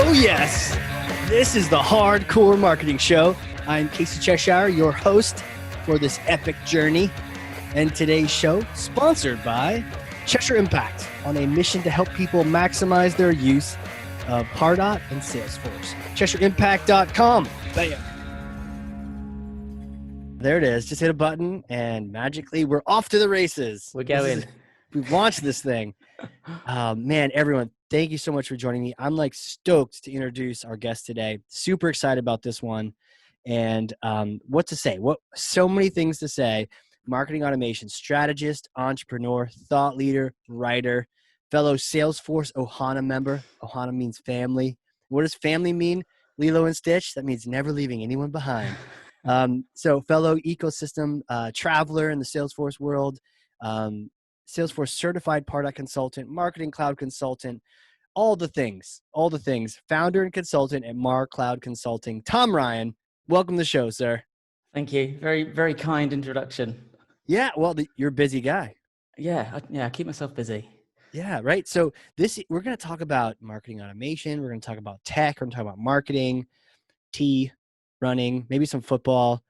Oh, yes. This is the Hardcore Marketing Show. I'm Casey Cheshire, your host for this epic journey. And today's show, sponsored by Cheshire Impact, on a mission to help people maximize their use of Pardot and Salesforce. CheshireImpact.com. Bam. There it is. Just hit a button and magically we're off to the races. We're going. We've launched this thing. Man, everyone, thank you so much for joining me. I'm like stoked to introduce our guest today. Super excited about this one. And what to say? So many things to say. Marketing automation strategist, entrepreneur, thought leader, writer, fellow Salesforce Ohana member. Ohana means family. What does family mean? Lilo and Stitch? That means never leaving anyone behind. So fellow ecosystem traveler in the Salesforce world, Salesforce Certified Pardot Consultant, Marketing Cloud Consultant, all the things, founder and consultant at MarCloud Consulting. Tom Ryan, welcome to the show, sir. Thank you. Very, very kind introduction. Yeah, well, you're a busy guy. Yeah, I keep myself busy. Yeah, right. So we're going to talk about marketing automation. We're going to talk about tech. We're going to talk about marketing, tea, running, maybe some football.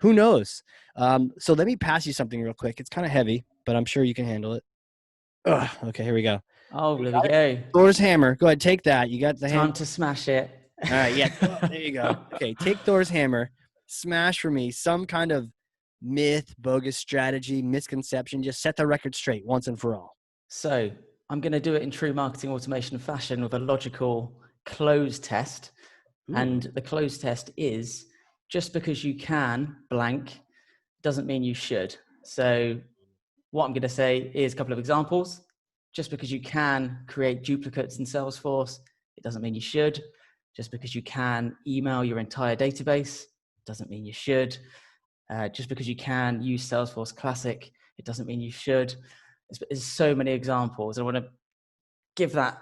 Who knows? So let me pass you something real quick. It's kind of heavy, but I'm sure you can handle it. Okay, here we go. Oh, there we go. Thor's hammer. Go ahead, take that. You got the hammer. Time to smash it. All right, yeah. There you go. Okay, take Thor's hammer. Smash for me some kind of myth, bogus strategy, misconception. Just set the record straight once and for all. So I'm going to do it in true marketing automation fashion with a logical close test. Ooh. And the close test is just because you can blank doesn't mean you should. So what I'm going to say is a couple of examples. Just because you can create duplicates in Salesforce, it doesn't mean you should. Just because you can email your entire database, doesn't mean you should. Just because you can use Salesforce Classic, it doesn't mean you should. There's so many examples. I want to give that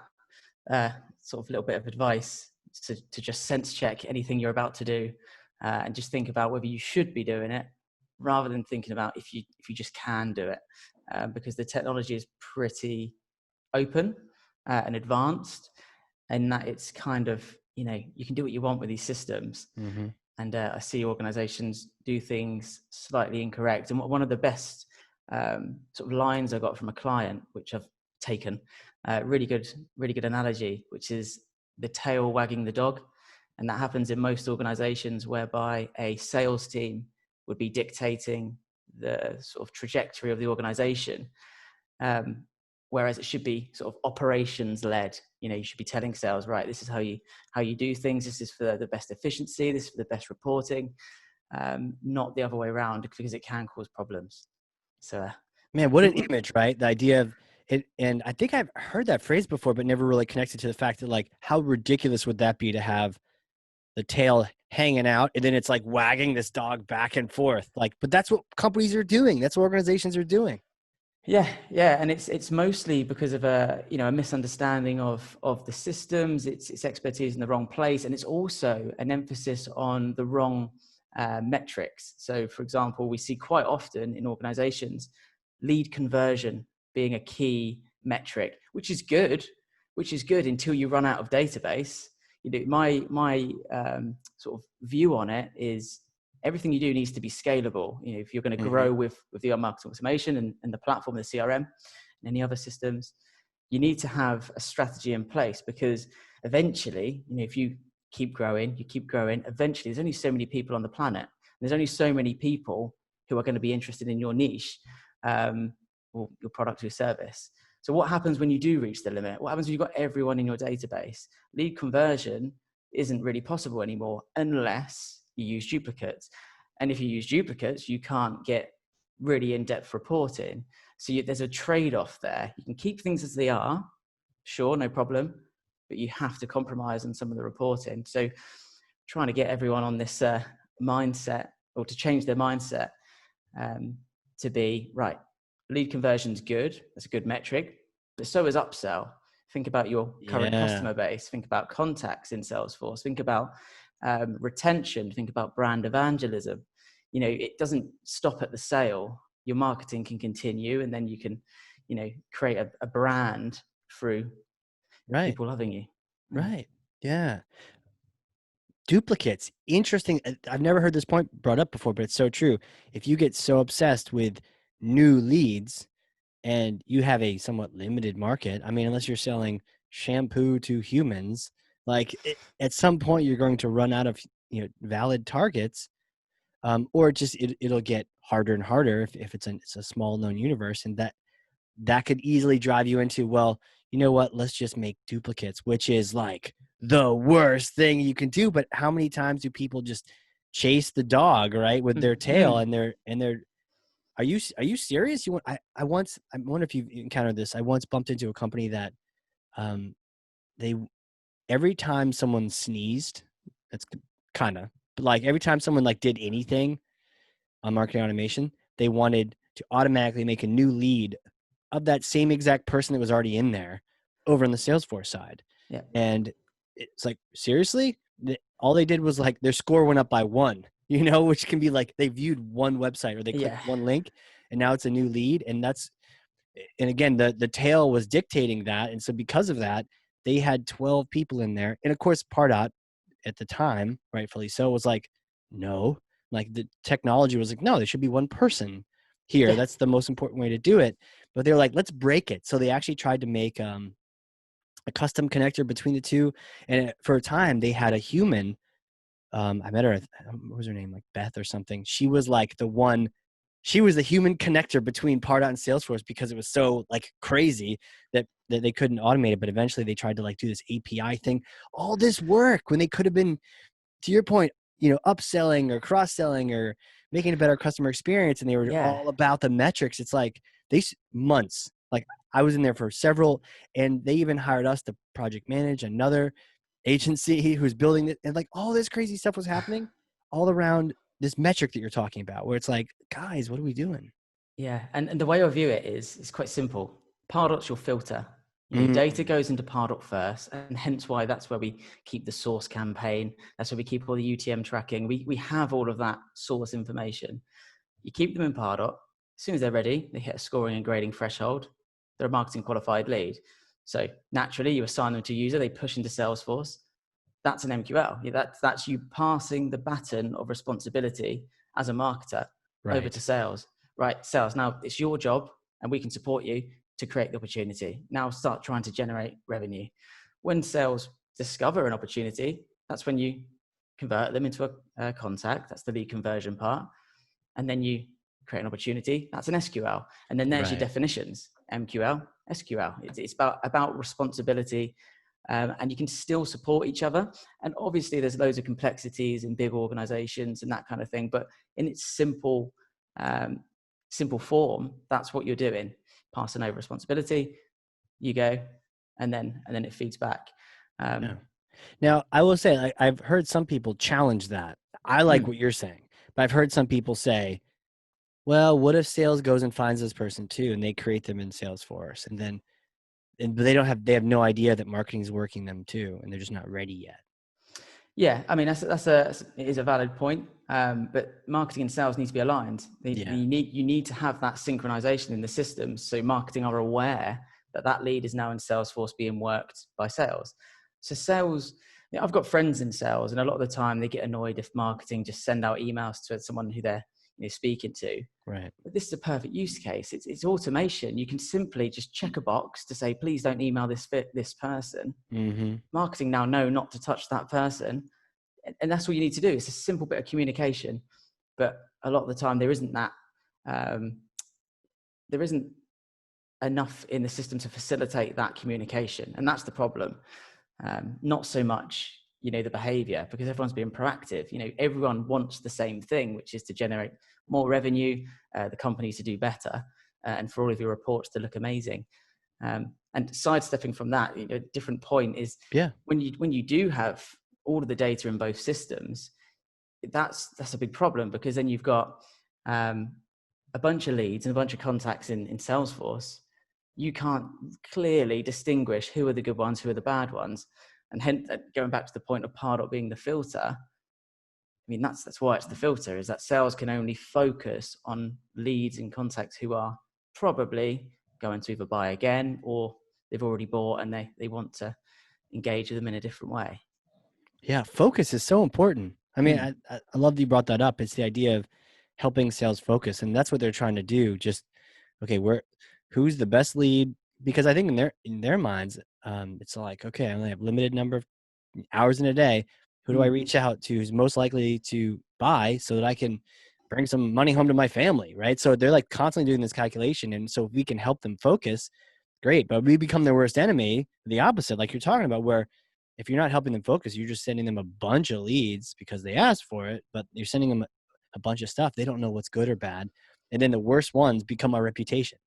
sort of little bit of advice to just sense check anything you're about to do and just think about whether you should be doing it rather than thinking about if you just can do it, because the technology is pretty open and advanced, and that it's kind of, you can do what you want with these systems. Mm-hmm. And I see organizations do things slightly incorrect. And one of the best sort of lines I got from a client, which I've taken, really good analogy, which is the tail wagging the dog. And that happens in most organizations whereby a sales team would be dictating the sort of trajectory of the organization. Whereas it should be sort of operations led. You should be telling sales, right, this is how you do things. This is for the best efficiency. This is for the best reporting, not the other way around, because it can cause problems. So, man, what an image, right? The idea of it. And I think I've heard that phrase before, but never really connected to the fact that, like, how ridiculous would that be to have the tail hanging out and then it's like wagging this dog back and forth. Like, but that's what companies are doing. That's what organizations are doing. Yeah, and it's mostly because of a misunderstanding of the systems. It's expertise in the wrong place, and it's also an emphasis on the wrong metrics. So, for example, we see quite often in organizations lead conversion being a key metric, which is good until you run out of database. My sort of view on it is, everything you do needs to be scalable. If you're going to grow with the marketing automation and the platform, the CRM, and any other systems, you need to have a strategy in place, because eventually, if you keep growing, eventually there's only so many people on the planet. There's only so many people who are going to be interested in your niche or your product or service. So what happens when you do reach the limit? What happens when you've got everyone in your database? Lead conversion isn't really possible anymore unless you use duplicates. And if you use duplicates, you can't get really in-depth reporting. So there's a trade-off there. You can keep things as they are, sure, no problem, but you have to compromise on some of the reporting. So trying to get everyone on this mindset, or to change their mindset to be, right, lead conversion's good, that's a good metric, but so is upsell. Think about your current customer base, think about contacts in Salesforce, think about retention, think about brand evangelism. It doesn't stop at the sale. Your marketing can continue, and then you can, create a brand through people loving you. Right. Yeah. Duplicates. Interesting. I've never heard this point brought up before, but it's so true. If you get so obsessed with new leads and you have a somewhat limited market, I mean, unless you're selling shampoo to humans, like at some point you're going to run out of valid targets, or it'll get harder and harder if it's a small known universe, and that could easily drive you into, well, you know what, let's just make duplicates, which is like the worst thing you can do. But how many times do people just chase the dog, right, with their tail, and they're are you serious? I wonder if you've encountered this. I once bumped into a company that um they every time someone sneezed, that's kind of like every time someone like did anything on marketing automation, they wanted to automatically make a new lead of that same exact person that was already in there over on the Salesforce side. Yeah. And it's like, seriously? All they did was like their score went up by 1, which can be like they viewed one website or they clicked Yeah. one link and now it's a new lead. And again, the tail was dictating that. And so because of that, they had 12 people in there. And of course, Pardot at the time, rightfully so, was like, no, like the technology was like, no, there should be one person here. Yeah. That's the most important way to do it. But they're like, let's break it. So they actually tried to make a custom connector between the two. And for a time, they had a human. I met her. What was her name? Like Beth or something. She was like the one. She was the human connector between Pardot and Salesforce because it was so like crazy that they couldn't automate it. But eventually, they tried to like do this API thing. All this work when they could have been, to your point, upselling or cross-selling or making a better customer experience, and they were Yeah. all about the metrics. It's like months. Like I was in there for several, and they even hired us to project manage another agency who's building it, and like all this crazy stuff was happening all around this metric that you're talking about, where it's like, guys, what are we doing? Yeah, and the way I view it is it's quite simple. Pardot's your filter. Data Mm, goes into Pardot first, and hence why that's where we keep the source campaign. That's where we keep all the UTM tracking. We have all of that source information. You keep them in Pardot. As soon as they're ready, they hit a scoring and grading threshold. They're a marketing qualified lead. So naturally, you assign them to user. They push into Salesforce. That's an MQL. That's you passing the baton of responsibility as a marketer over to right. sales. Right, sales. Now it's your job, and we can support you to create the opportunity. Now start trying to generate revenue. When sales discover an opportunity, that's when you convert them into a contact. That's the lead conversion part, and then you create an opportunity. That's an SQL, and then there's your Right. definitions: MQL, SQL. It's about responsibility, and you can still support each other. And obviously, there's loads of complexities in big organizations and that kind of thing. But in its um, simple form, that's what you're doing: passing over responsibility. You go, and then it feeds back. Yeah. Um, Now, I will say, I've heard some people challenge that. I like what you're saying, but I've heard some people say, well, what if sales goes and finds this person too, and they create them in Salesforce, and they have no idea that marketing is working them too, and they're just not ready yet. Yeah, I mean it is a valid point, but marketing and sales need to be aligned. Yeah. You need to have that synchronization in the systems, so marketing are aware that that lead is now in Salesforce being worked by sales. So sales, I've got friends in sales, and a lot of the time they get annoyed if marketing just send out emails to someone who they're speaking to. Right. But this is a perfect use case. It's automation. You can simply just check a box to say, please don't email this person. Mm-hmm. Marketing now know not to touch that person, and that's all you need to do. It's a simple bit of communication, but a lot of the time there isn't that. Um, there isn't enough in the system to facilitate that communication, and that's the problem. Not so much, the behavior, because everyone's being proactive. Everyone wants the same thing, which is to generate more revenue, the company to do better, and for all of your reports to look amazing. And sidestepping from that, a different point is Yeah. when you do have all of the data in both systems, that's a big problem, because then you've got a bunch of leads and a bunch of contacts in Salesforce. You can't clearly distinguish who are the good ones, who are the bad ones. And hence, going back to the point of Pardot being the filter, I mean, that's why it's the filter, is that sales can only focus on leads and contacts who are probably going to either buy again, or they've already bought and they want to engage with them in a different way. Yeah, focus is so important. I mean, Mm, I love that you brought that up. It's the idea of helping sales focus, and that's what they're trying to do. Just okay, who's the best lead? Because I think in their minds, it's like, okay, I only have limited number of hours in a day. Who do I mm. reach out to who's most likely to buy so that I can bring some money home to my family, right? So they're like constantly doing this calculation, and so if we can help them focus, great. But we become their worst enemy, the opposite, like you're talking about, where if you're not helping them focus, you're just sending them a bunch of leads because they asked for it, but you're sending them a bunch of stuff. They don't know what's good or bad. And then the worst ones become our reputation.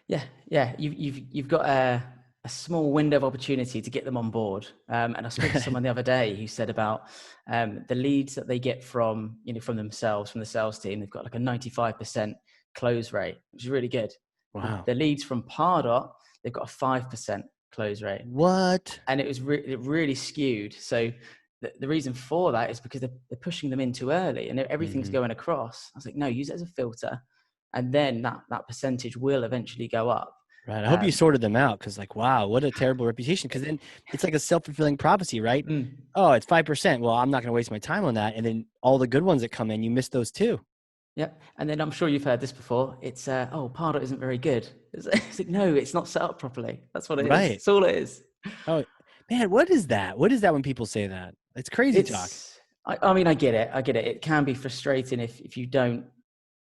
Yeah, yeah. You've got a small window of opportunity to get them on board. And I spoke to someone the other day who said about the leads that they get from from themselves, from the sales team. They've got like a 95% close rate, which is really good. Wow. The leads from Pardot, they've got a 5% close rate, What? and it really skewed. So the reason for that is because they're pushing them in too early, and everything's Hmm. going across. I was like, no, use it as a filter, and then that percentage will eventually go up. Right. I hope you Um, sorted them out because, like, wow, what a terrible reputation. Because then it's like a self-fulfilling prophecy, right? mm, Oh, it's 5%. Well, I'm not going to waste my time on that. And then all the good ones that come in, you miss those too. Yep. And then I'm sure you've heard this before. It's, oh, Pardot isn't very good. It's like, no, it's not set up properly. That's what it is. Right. That's all it is. Oh, man, what is that? What is that when people say that? It's crazy talk. I mean, I get it. I get it. It can be frustrating if you don't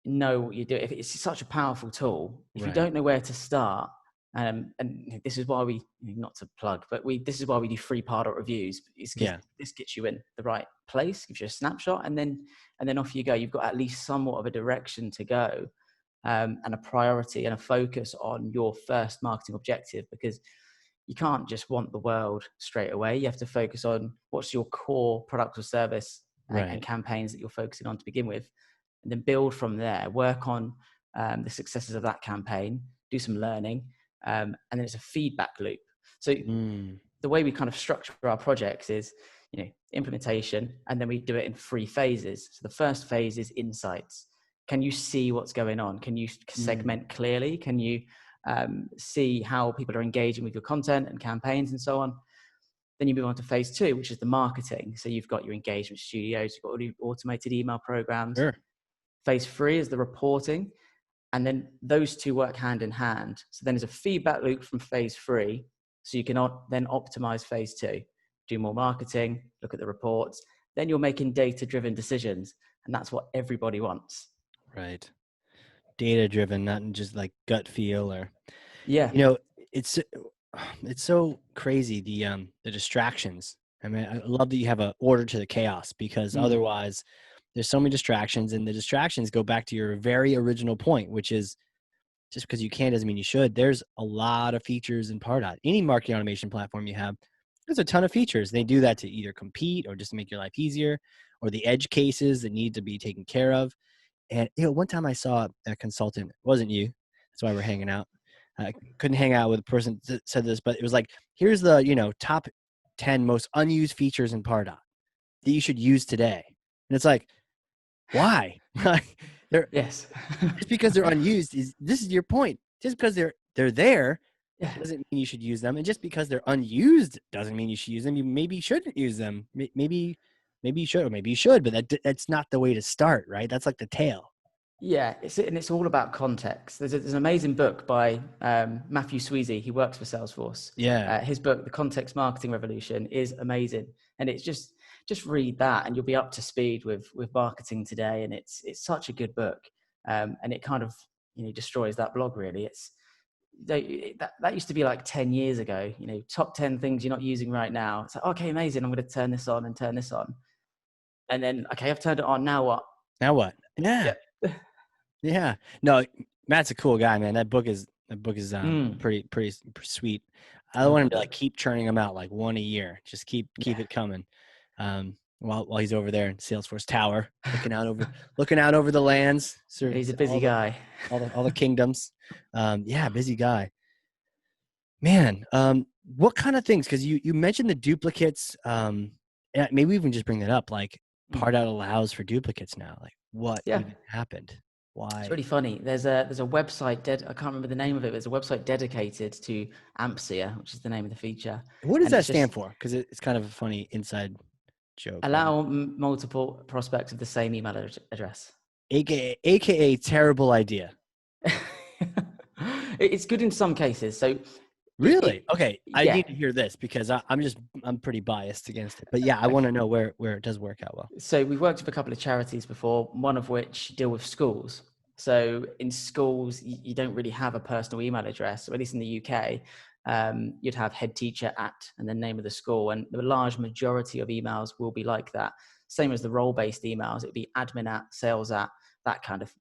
know what you do. If it's such a powerful tool, if you Right. don't know where to start, and this is why we, not to plug, but this is why we do free Pardot reviews. It's because Yeah. this gets you in the right place, gives you a snapshot, and then off you go. You've got at least somewhat of a direction to go, and a priority and a focus on your first marketing objective, because you can't just want the world straight away. You have to focus on what's your core product or service, and Right. campaigns that you're focusing on to begin with, and then build from there. Work on the successes of that campaign, do some learning, and then it's a feedback loop. So Mm. the way we kind of structure our projects is, implementation, and then we do it in 3 phases. So the first phase is insights. Can you see what's going on? Can you Mm. segment clearly? Can you see how people are engaging with your content and campaigns and so on? Then you move on to phase 2, which is the marketing. So you've got your engagement studios, you've got all your automated email programs. Sure. Phase 3 is the reporting, and then those two work hand in hand. So then there's a feedback loop from phase 3. So you can then optimize phase 2, do more marketing, look at the reports. Then you're making data-driven decisions, and that's what everybody wants. Right. Data driven, not just like gut feel or, Yeah. you know, it's it's so crazy the distractions. I mean, I love that you have a order to the chaos because Mm. otherwise there's so many distractions, and the distractions go back to your very original point, which is just because you can doesn't mean you should. There's a lot of features in Pardot. Any marketing automation platform you have, there's a ton of features. They do that to either compete or just to make your life easier, or the edge cases that need to be taken care of. And one time I saw a consultant. It wasn't you. That's why we're hanging out. I couldn't hang out with a person that said this, but it was like, here's the top 10 most unused features in Pardot that you should use today. And it's like, why? they're Yes. just because they're unused is this is your point. Just because they're there Yeah. doesn't mean you should use them, and just because they're unused doesn't mean you should use them. You maybe shouldn't use them. Maybe you should, or maybe you should, but that's not the way to start, right? That's like the tail. Yeah, it's all about context. There's an amazing book by Matthew Sweezy. He works for Salesforce. Yeah. His book, The Context Marketing Revolution, is amazing, and it's just read that, and you'll be up to speed with marketing today. And it's such a good book, and it kind of destroys that blog really. That used to be like 10 years ago. Top 10 things you're not using right now. It's like, okay, amazing. I'm going to turn this on and turn this on, and then okay, I've turned it on. Now what? Now what? Yeah. Yeah. Yeah. No, Matt's a cool guy, man. That book is Mm. pretty sweet. I Oh, want him good to like book. keep churning them out like one a year. Just keep Yeah. it coming. While he's over there in Salesforce Tower, looking out over the lands, He's a busy guy. all the kingdoms. Yeah, busy guy. Man, what kind of things? Because you mentioned the duplicates. Yeah, maybe even just bring that up. Like, Mm. Pardot allows for duplicates now. Like, what Yeah, even happened? it's Why? really funny. There's a website I can't remember the name of it. But there's a website dedicated to Ampsia, which is the name of the feature, What does and that it's stand just for? Because it's kind of a funny inside. Joking. Allow multiple prospects of the same email address. AKA terrible idea. It's good in some cases. So Really? Okay. I yeah. need to hear this because I'm pretty biased against it. But yeah, I want to know where it does work out well. So we've worked with a couple of charities before, one of which deal with schools. So in schools, you don't really have a personal email address, or at least in the UK, you'd have head teacher at and the name of the school. And the large majority of emails will be like that. Same as the role-based emails, it'd be admin at, sales at, that kind of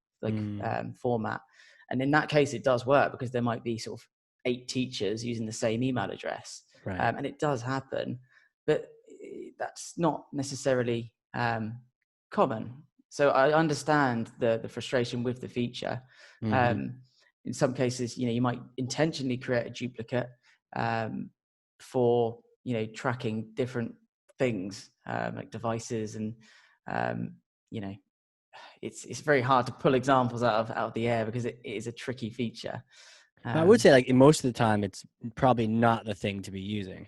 format. And in that case, it does work because there might be sort of 8 teachers using the same email address. Right. And it does happen, but that's not necessarily common. So I understand the frustration with the feature. In some cases, you might intentionally create a duplicate for tracking different things like devices, and it's very hard to pull examples out of the air because it is a tricky feature. I would say like most of the time, it's probably not the thing to be using.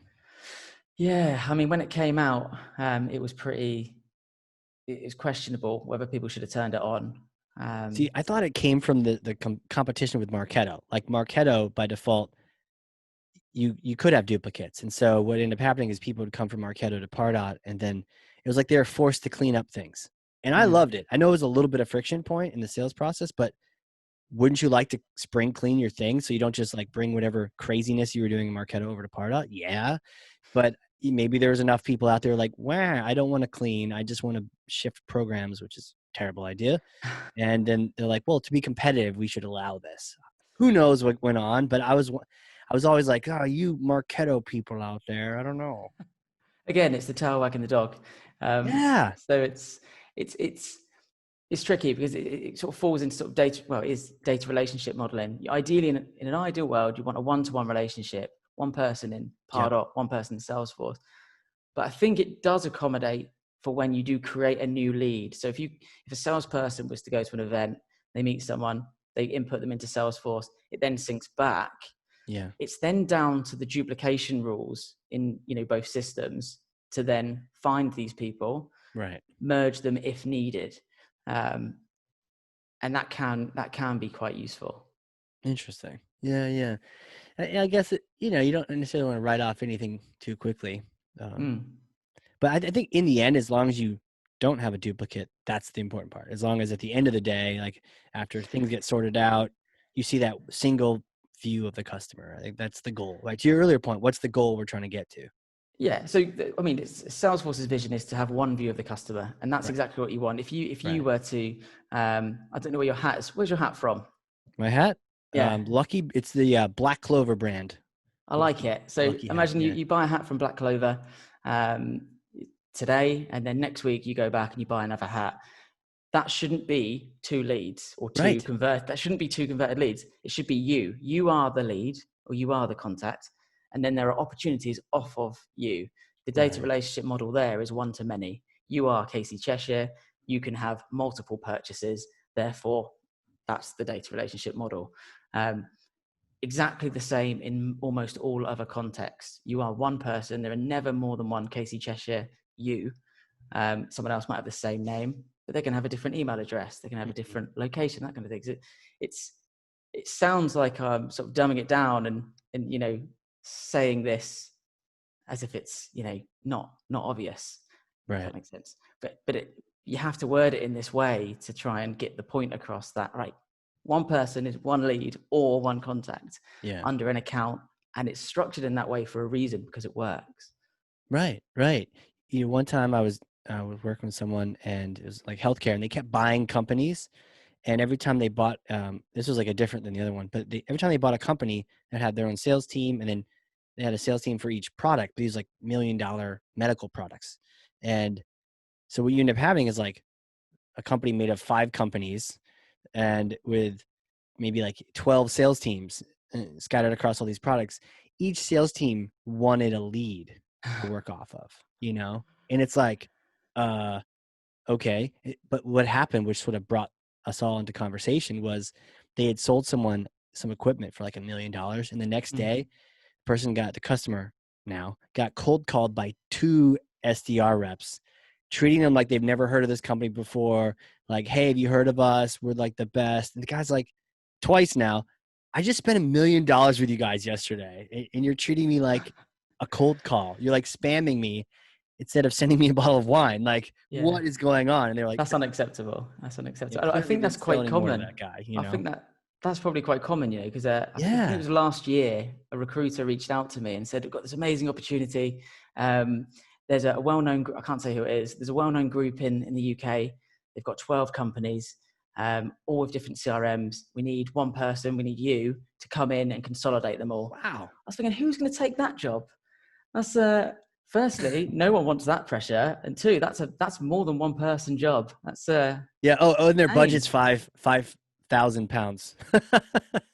Yeah, I mean, when it came out, it was questionable whether people should have turned it on. See, I thought it came from the competition with Marketo. Like Marketo, by default, you could have duplicates. And so what ended up happening is people would come from Marketo to Pardot, and then it was like they were forced to clean up things. And I loved it. I know it was a little bit of friction point in the sales process, but wouldn't you like to spring clean your thing so you don't just like bring whatever craziness you were doing in Marketo over to Pardot? Yeah. But maybe there's enough people out there like, wow, I don't want to clean. I just want to shift programs, which is a terrible idea. And then they're like, well, to be competitive, we should allow this. Who knows what went on? But I was always like, oh, you Marketo people out there, I don't know. Again, it's the tail wagging the dog. Yeah. So it's tricky because it sort of falls into sort of data. Well, it is data relationship modeling. Ideally, in an ideal world, you want a one-to-one relationship, one person in Pardot, one person in Salesforce. But I think it does accommodate for when you do create a new lead. So if a salesperson was to go to an event, they meet someone, they input them into Salesforce, it then syncs back. Yeah. It's then down to the duplication rules in both systems to then find these people, Right. merge them if needed, and that can be quite useful. Interesting. Yeah. I guess you don't necessarily want to write off anything too quickly. But I think in the end, as long as you don't have a duplicate, that's the important part. As long as at the end of the day, like after things get sorted out, you see that single view of the customer. I think that's the goal. Like to your earlier point, what's the goal we're trying to get to? Yeah. So, I mean, Salesforce's vision is to have one view of the customer, and that's exactly what you want. If you were to, I don't know where your hat is. Where's your hat from? My hat? Yeah. Lucky. It's the Black Clover brand. I like it. So Lucky imagine hat, you buy a hat from Black Clover today, and then next week you go back and you buy another hat. That shouldn't be 2 leads or that shouldn't be 2 converted leads. It should be you. You are the lead or you are the contact. And then there are opportunities off of you. The data relationship model there is one to many. You are Casey Cheshire. You can have multiple purchases. Therefore, that's the data relationship model. Exactly the same in almost all other contexts. You are one person. There are never more than one Casey Cheshire you. Someone else might have the same name, but they can have a different email address. They can have a different location, that kind of thing. It sounds like I'm sort of dumbing it down and saying this as if it's not obvious. If that makes sense. But you have to word it in this way to try and get the point across that one person is one lead or one contact under an account, and it's structured in that way for a reason because it works. Right. One time I was working with someone, and it was like healthcare, and they kept buying companies. And every time they bought, this was like a different than the other one, but every time they bought a company that had their own sales team, and then they had a sales team for each product, these like $1 million medical products. And so what you end up having is like a company made of 5 companies, and with maybe like 12 sales teams scattered across all these products. Each sales team wanted a lead to work off of, and it's like, okay. But what happened, which sort of brought us all into conversation, was they had sold someone some equipment for like $1 million. And the next day, the customer got cold called by 2 SDR reps treating them like they've never heard of this company before. Like, hey, have you heard of us? We're like the best. And the guy's like, twice now, I just spent $1 million with you guys yesterday, and you're treating me like a cold call. You're like spamming me instead of sending me a bottle of wine. Like, Yeah. what is going on? And they're like, That's unacceptable. That's yeah, unacceptable. I clearly think that's didn't sell quite any more to common. that guy, you I know? think that's probably quite common, because I think it Yeah. was last year, a recruiter reached out to me and said, we've got this amazing opportunity. There's a well-known, I can't say who it is. There's a well-known group in the UK. They've got 12 companies, all with different CRMs. We need one person. We need you to come in and consolidate them all. Wow. I was thinking, who's going to take that job? That's firstly, no one wants that pressure, and two, that's more than one person job. That's Yeah. Oh, and their budget's insane. £5,000.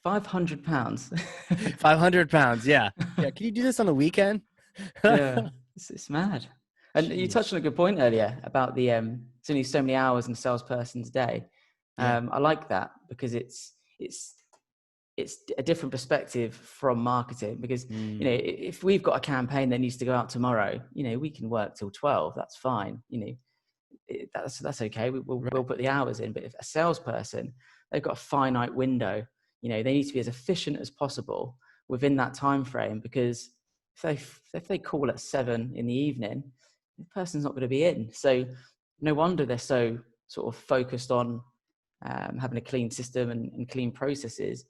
£500. 500 pounds. Yeah. Yeah. Can you do this on the weekend? Yeah, it's mad. And you Jeez. touched on a good point earlier about the it's only so many hours in a salesperson's day. Yeah. I like that because it's a different perspective from marketing, because if we've got a campaign that needs to go out tomorrow, we can work till 12. That's fine. That's okay. Right. We'll put the hours in. But if a salesperson, they've got a finite window, they need to be as efficient as possible within that time frame, because if they call at 7 in the evening, the person's not going to be in. So no wonder they're so sort of focused on having a clean system and clean processes,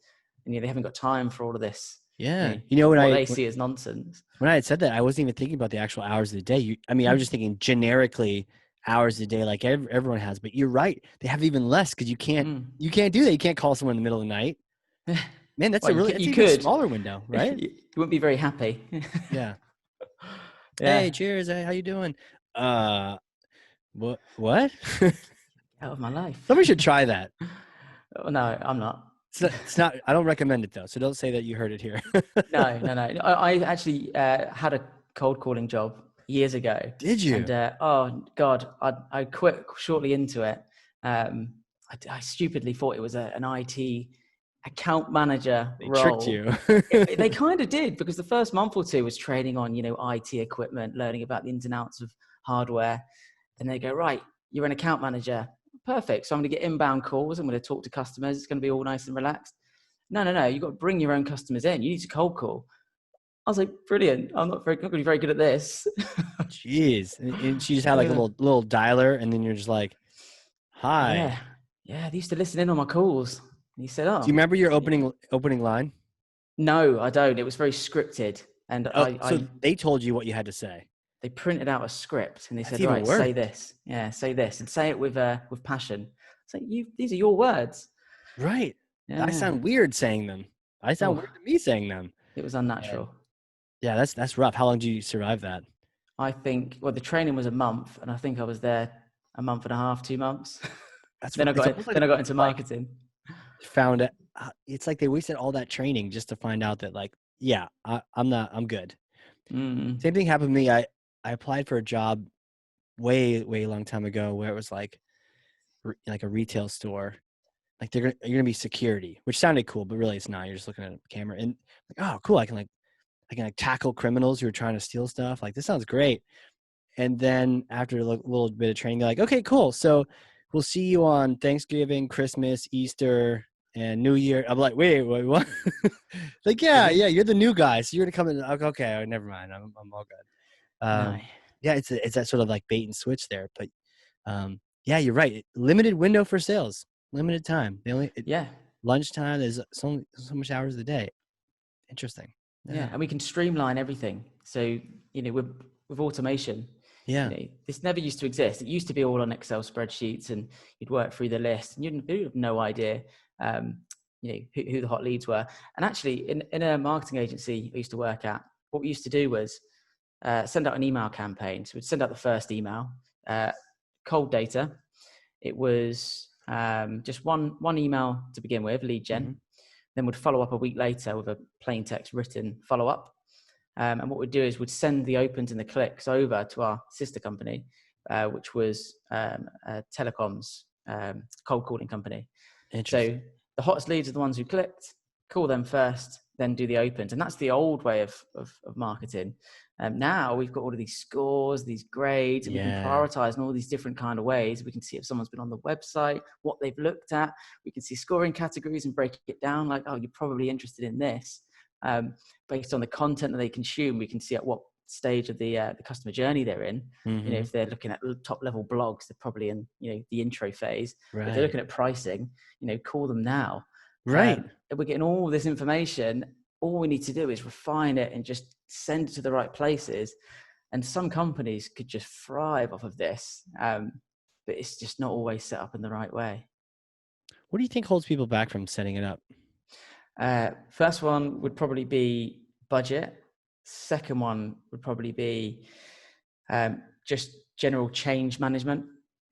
and they haven't got time for all of this. Yeah. What they see as nonsense. When I had said that, I wasn't even thinking about the actual hours of the day. I was just thinking generically hours a day, like everyone has. But you're right; they have even less because you can't do that. You can't call someone in the middle of the night. Man, that's Well, that's you even could. smaller window, right? You wouldn't be very happy. Yeah. Yeah. Hey, cheers. Hey, how you doing? What? Out of my life. Somebody should try that. Oh, no, I'm not. It's not. I don't recommend it though. So don't say that you heard it here. No. I actually had a cold calling job years ago. Did you? And oh God, I quit shortly into it. I stupidly thought it was an IT account manager They role. tricked you. They kind of did, because the first month or two was training on, IT equipment, learning about the ins and outs of hardware. And they go, right, you're an account manager. Perfect. So I'm going to get inbound calls. I'm going to talk to customers. It's going to be all nice and relaxed. No. You've got to bring your own customers in. You need to cold call. I was like, brilliant. I'm not going to be very good at this. Jeez. And she just had like a little dialer, and then you're just like, hi. Yeah. They used to listen in on my calls. And he said, oh. Do you remember your opening line? No, I don't. It was very scripted. And so they told you what you had to say. They printed out a script and they That's said, right, worse. say this. Yeah, say this, and say it with passion. So these are your words. Right. Yeah. I sound weird saying them. I sound weird to me saying them. It was unnatural. Yeah, that's rough. How long did you survive that? I think, the training was a month, and I think I was there a month and a half, 2 months. Then I got into marketing. Found it. It's like they wasted all that training just to find out that, like, yeah, I'm good. Same thing happened to me. I applied for a job way long time ago where it was like a retail store. Like you're gonna be security, which sounded cool, but really it's not. You're just looking at a camera and like, oh, cool. I can tackle criminals who are trying to steal stuff. Like, this sounds great. And then after a little bit of training, they're like, okay, cool. So we'll see you on Thanksgiving, Christmas, Easter, and New Year. I'm like, wait, what? Like, yeah, you're the new guy. So you're gonna come in. Okay, never mind. I'm all good. No. Yeah, it's that sort of like bait and switch there. But yeah, you're right. Limited window for sales, limited time. Lunchtime. There's so much hours of the day. Interesting. Yeah, and we can streamline everything. So with automation, this never used to exist. It used to be all on Excel spreadsheets, and you'd work through the list, and you'd have no idea, who the hot leads were. And actually, in a marketing agency I used to work at, what we used to do was send out an email campaign. So we'd send out the first email, cold data. It was just one email to begin with, lead gen. Mm-hmm. Then we'd follow up a week later with a plain text written follow-up. And what we'd do is we'd send the opens and the clicks over to our sister company, which was a telecoms cold calling company. So the hottest leads are the ones who clicked, call them first, then do the opens. And that's the old way of marketing. Now we've got all of these scores, these grades, and we can prioritize in all these different kind of ways. We can see if someone's been on the website, what they've looked at. We can see scoring categories and break it down like, oh, you're probably interested in this. Based on the content that they consume, we can see at what stage of the customer journey they're in. Mm-hmm. You know, if they're looking at top level blogs, they're probably in, you know, the intro phase. Right. If they're looking at pricing, you know, call them now. Right. If we're getting all this information, all we need to do is refine it and just send it to the right places. And some companies could just thrive off of this, but it's just not always set up in the right way. What do you think holds people back from setting it up? First one would probably be budget. Second one would probably be just general change management,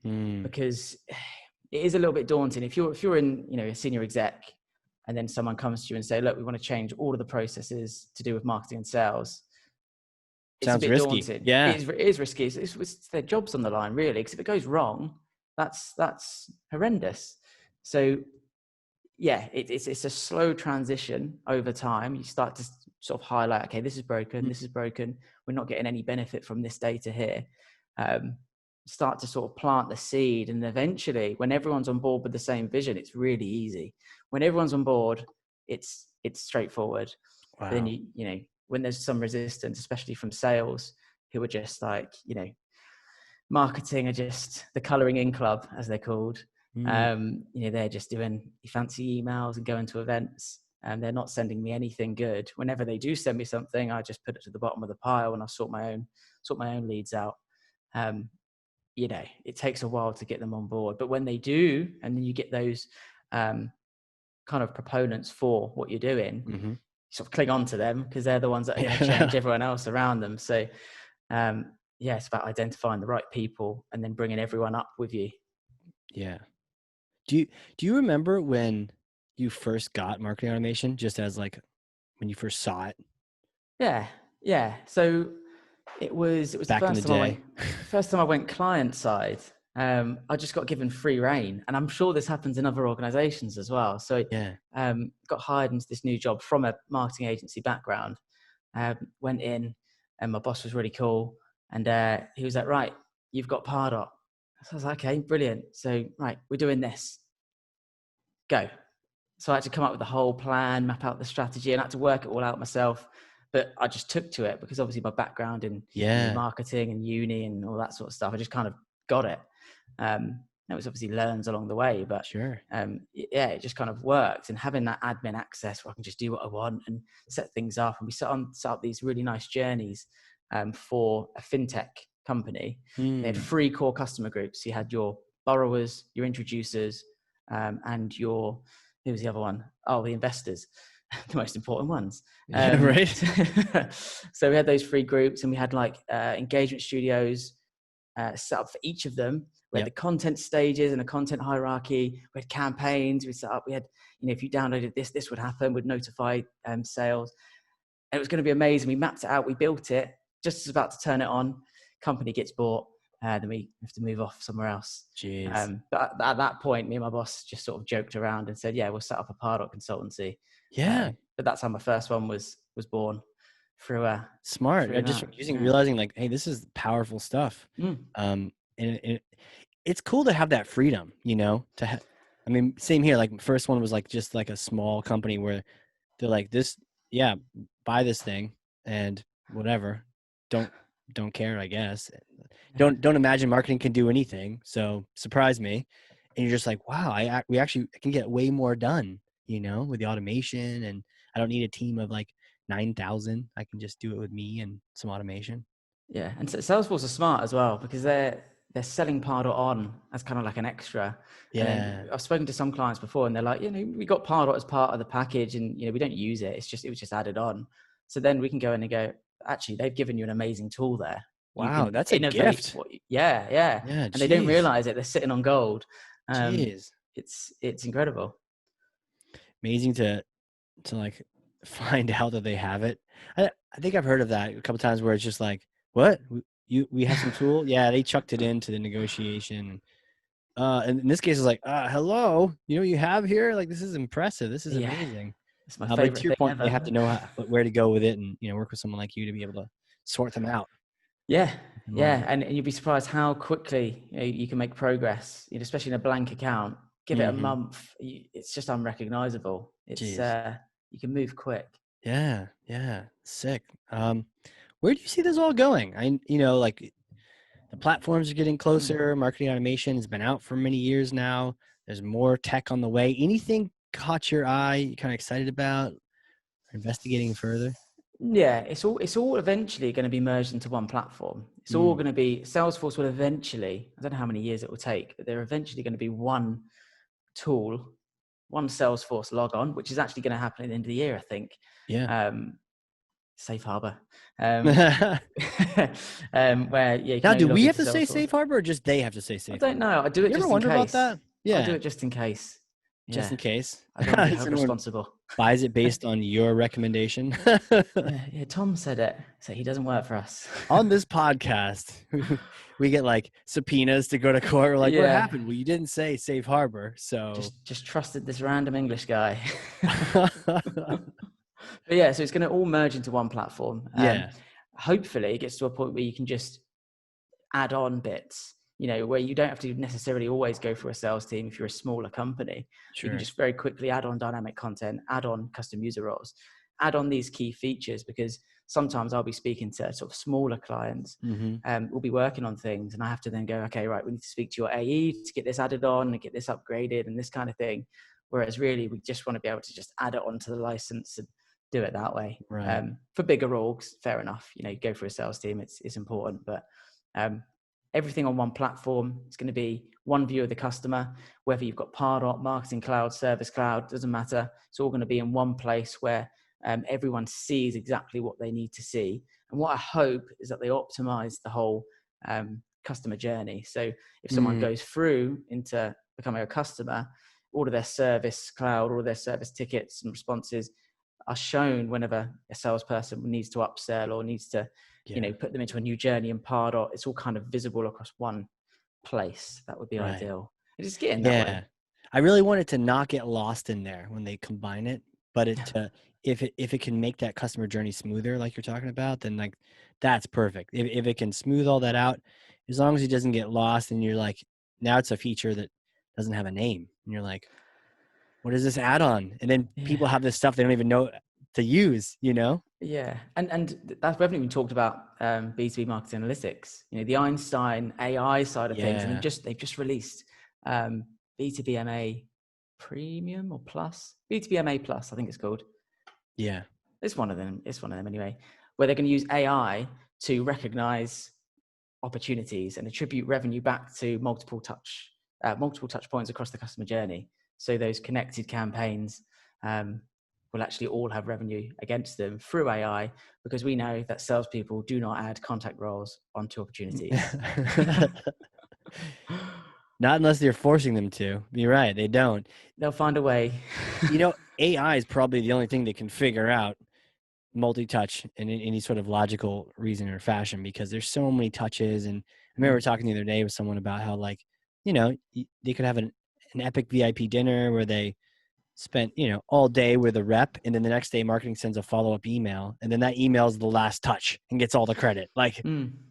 because it is a little bit daunting. If you're in, you know, a senior exec, and then someone comes to you and say, look, we want to change all of the processes to do with marketing and sales. It's Sounds a bit risky. daunting. Yeah. It is risky. It's their jobs on the line, really, because if it goes wrong, that's horrendous. So yeah, it's a slow transition over time. You start to sort of highlight, okay, this is broken, this is broken. We're not getting any benefit from this data here. Start to sort of plant the seed, and eventually, when everyone's on board with the same vision, it's really easy. When everyone's on board, it's straightforward. Wow. Then you know, when there's some resistance, especially from sales, who are just like, you know, marketing are just the colouring in club, as they're called. You know, they're just doing fancy emails and going to events, and they're not sending me anything good. Whenever they do send me something, I just put it to the bottom of the pile and I sort my own leads out. You know, it takes a while to get them on board, but when they do, and then you get those kind of proponents for what you're doing, you sort of cling on to them because they're the ones that are going to change everyone else around them. So yeah, it's about identifying the right people and then bringing everyone up with you. Yeah. Do you remember when you first got marketing automation, just as like when you first saw it? Yeah. So it was Back the in the first day. time I went client side. I just got given free reign, and I'm sure this happens in other organizations as well. So Yeah. got hired into this new job from a marketing agency background. Went in, and my boss was really cool, and he was like, right, you've got Pardot. So I was like, okay, brilliant. So right, we're doing this. Go. So I had to come up with the whole plan, map out the strategy, and I had to work it all out myself. But I just took to it because obviously my background in you know, marketing and uni and all that sort of stuff, I just kind of got it. It was obviously learns along the way, but Sure. Yeah, it just kind of worked. And having that admin access where I can just do what I want and set things up, and we set up these really nice journeys for a fintech company. They had 3 core customer groups. You had your borrowers, your introducers, and your, who was the other one? Oh, the investors, the most important ones. Right. So we had those 3 groups, and we had like engagement studios set up for each of them. We had the content stages and a content hierarchy. We had campaigns. We set up. We had, you know, if you downloaded this, this would happen. Would notify sales, and it was going to be amazing. We mapped it out. We built it. Just as about to turn it on, company gets bought. Then we have to move off somewhere else. Jeez. But at that point, me and my boss just sort of joked around and said, "Yeah, we'll set up a Pardot Consultancy." Yeah. But that's how my first one was born. Through smart. through Just that. realizing like, hey, this is powerful stuff. And it's cool to have that freedom, you know. I mean, same here. Like, first one was like just like a small company where they're like, this, yeah, buy this thing and whatever. Don't care, I guess. Don't imagine marketing can do anything. So surprise me, and you're just like, wow, we actually can get way more done, you know, with the automation, and I don't need a team of like 9,000. I can just do it with me and some automation. Yeah, and Salesforce are smart as well because they're selling Pardot on as kind of like an extra. Yeah. And then I've spoken to some clients before, and they're like, you know, we got Pardot as part of the package, and you know, we don't use it. It was just added on. So then we can go in and go, actually, they've given you an amazing tool there. You Wow, can that's a gift. Yeah. And they don't realize it. They're sitting on gold. Jeez. It's incredible. Amazing to like find out that they have it. I think I've heard of that a couple times where it's just like, what? We have some tool? Yeah, they chucked it into the negotiation. And in this case, it's like, hello, you know what you have here? Like, this is impressive. This is amazing. It's my But to favorite your thing point, they have ever. to know where to go with it, and work with someone like you to be able to sort them out. Yeah, Them all. yeah, and you'd be surprised how quickly you can make progress. Especially in a blank account. Give it a Mm-hmm. month, it's just unrecognizable. It's Jeez. you can move quick. Yeah. Yeah. Sick. Where do you see this all going? Like the platforms are getting closer. Marketing automation has been out for many years now. There's more tech on the way. Anything caught your eye? You kind of excited about investigating further? Yeah, it's all eventually going to be merged into one platform. It's all going to be Salesforce will eventually. I don't know how many years it will take, but they're eventually going to be one tool, one Salesforce logon, which is actually going to happen at the end of the year, I think. Yeah. Safe harbor, where you can Now, only do log we have into to say Salesforce. safe harbor, or just they have to say I safe don't harbor? know. I do it You ever just in wonder about case. that? I do Yeah, it just in case. just Yeah, in case. I don't want to be held Someone responsible. buys it based on your recommendation. Yeah, Tom said it, so he doesn't work for us. On this podcast, we get like subpoenas to go to court. We're like, what Yeah, happened? Well, you didn't say safe harbor, so. just trusted this random English guy. But yeah, so it's going to all merge into one platform. Yeah, Hopefully, it gets to a point where you can just add on bits, where you don't have to necessarily always go through a sales team if you're a smaller company. You can sure. just very quickly add on dynamic content, add on custom user roles, add on these key features, because sometimes I'll be speaking to sort of smaller clients. Mm-hmm. We'll be working on things and I have to then go, okay, right, we need to speak to your AE to get this added on and get this upgraded and this kind of thing. Whereas really, we just want to be able to just add it onto the license and do it that way. Right. For bigger orgs, fair enough. Go for a sales team, it's important, but everything on one platform. It's going to be one view of the customer, whether you've got Pardot, Marketing Cloud, Service Cloud, doesn't matter. It's all going to be in one place where everyone sees exactly what they need to see. And what I hope is that they optimize the whole customer journey. So if someone goes through into becoming a customer, all of their Service Cloud, all of their service tickets and responses are shown whenever a salesperson needs to upsell or needs to put them into a new journey in Pardot. It's all kind of visible across one place. That would be Right. ideal. It's getting that Yeah. way. I really want it to not get lost in there when they combine it, but if it can make that customer journey smoother, like you're talking about, then like that's perfect. If it can smooth all that out, as long as it doesn't get lost, and you're like, now it's a feature that doesn't have a name, and you're like, what is this add-on? And then people have this stuff they don't even know to use, Yeah, and that's we haven't even talked about B2B marketing analytics. The Einstein AI side of things, and Yeah. they've just released B2B MA Premium or Plus, B2B MA Plus, I think it's called. Yeah. It's one of them anyway, where they're going to use AI to recognize opportunities and attribute revenue back to multiple touch points across the customer journey. So those connected campaigns will actually all have revenue against them through AI, because we know that salespeople do not add contact roles onto opportunities. Not unless you're forcing them to. You're right. They don't. They'll find a way. AI is probably the only thing that can figure out multi-touch in any sort of logical reason or fashion, because there's so many touches. And I remember talking the other day with someone about how, like, they could have an epic VIP dinner where they spent, all day with a rep, and then the next day marketing sends a follow-up email, and then that email is the last touch and gets all the credit. Like,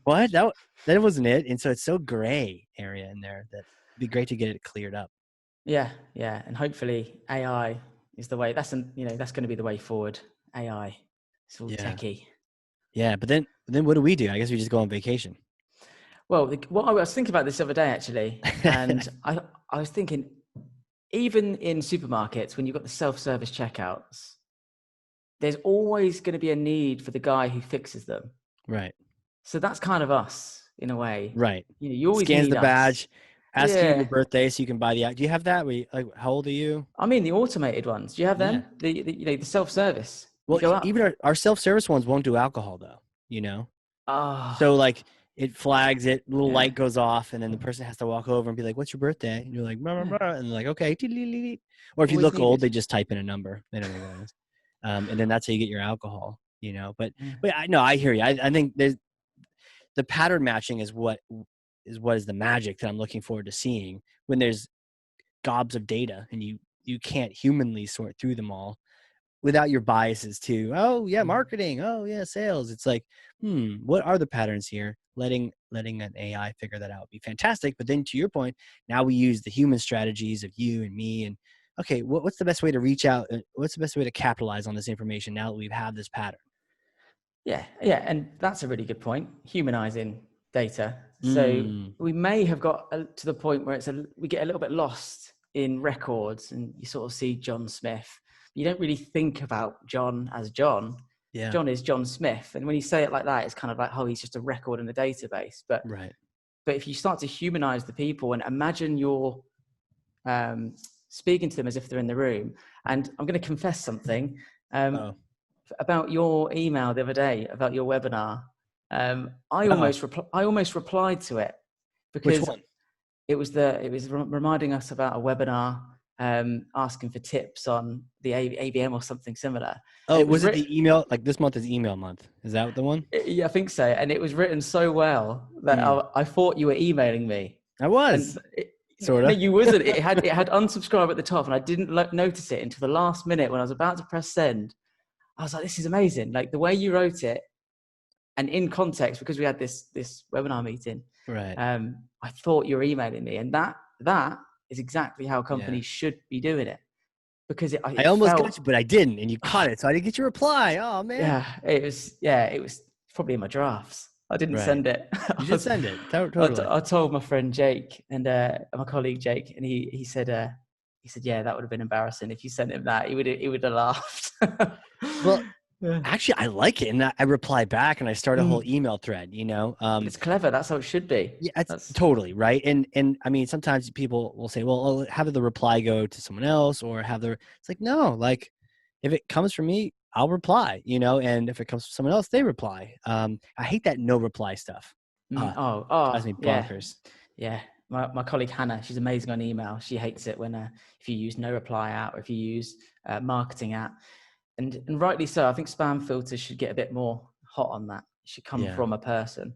what? That wasn't it. And so it's so gray area in there that it'd be great to get it cleared up. Yeah. And hopefully AI is the way. That's going to be the way forward. AI. It's all techie. Yeah, but then what do we do? I guess we just go on vacation. Well, what I was thinking about this the other day, actually, and I was thinking, even in supermarkets, when you've got the self-service checkouts, there's always going to be a need for the guy who fixes them. Right. So that's kind of us in a way. Right. You always Scans need the badge, asks you your Yeah. birthday so you can buy the. Do you have that? Like, how old are you? I mean, the automated ones. Do you have them? The self-service. Well, You go up. even our self-service ones won't do alcohol though. So like it flags it, little light goes off, and then the person has to walk over and be like, "What's your birthday?" And you're like, blah, blah, blah, and they're like, "Okay." Or if you Always look old, needed. they just type in a number. They don't know what it is. And then that's how you get your alcohol. But I hear you. I think there's the pattern matching is what is the magic that I'm looking forward to seeing when there's gobs of data and you can't humanly sort through them all. without your biases too. Oh yeah, Mm. marketing. Oh yeah, sales. It's like, what are the patterns here? Letting an AI figure that out would be fantastic. But then to your point, now we use the human strategies of you and me. And okay, what's the best way to reach out? What's the best way to capitalize on this information now that we've had this pattern? Yeah, yeah, and that's a really good point. Humanizing data. So Mm, we may have got to the point where we get a little bit lost in records, and you sort of see John Smith. You don't really think about John as John. yeah, John is John Smith, and when you say it like that, it's kind of like, oh, he's just a record in a database. But right. if you start to humanize the people and imagine you're speaking to them as if they're in the room, and I'm going to confess something. Oh, About your email the other day about your webinar. I oh, almost replied to it which because one? it was reminding us about a webinar, asking for tips on the ABM or something similar, and Oh, it was was it written. the email? Like this month is email month. Is that the one? Yeah, I think so, and it was written so well that Mm, I thought you were emailing me, I was and sort no, of. you wasn't. It had unsubscribe at the top, and I didn't notice it until the last minute when I was about to press send. I was like, this is amazing. Like the way you wrote it, and in context, because we had this webinar meeting, Right. I thought you were emailing me, and that is exactly how Yeah. companies should be doing it, because I it almost felt, got you, but I didn't, and you oh, caught it, so I didn't get your reply. Oh man. it was probably in my drafts. I didn't Right. send it. You should send it. Totally. I told my friend Jake and my colleague Jake, and he said, yeah, that would have been embarrassing if you sent him that. He would have laughed. Well, Yeah. actually, I like it, and I reply back, and I start a whole Mm. email thread. But it's clever. That's how it should be. Yeah, it's That's totally right. And I mean, sometimes people will say, "Well, have the reply go to someone else," or have the. It's like no, like if it comes from me, I'll reply. And if it comes from someone else, they reply. I hate that no reply stuff. Uh, drives me Yeah, bonkers. yeah. My colleague Hannah, she's amazing on email. She hates it when if you use no reply out, or if you use marketing out, and rightly so. I think spam filters should get a bit more hot on that. It should come Yeah. from a person.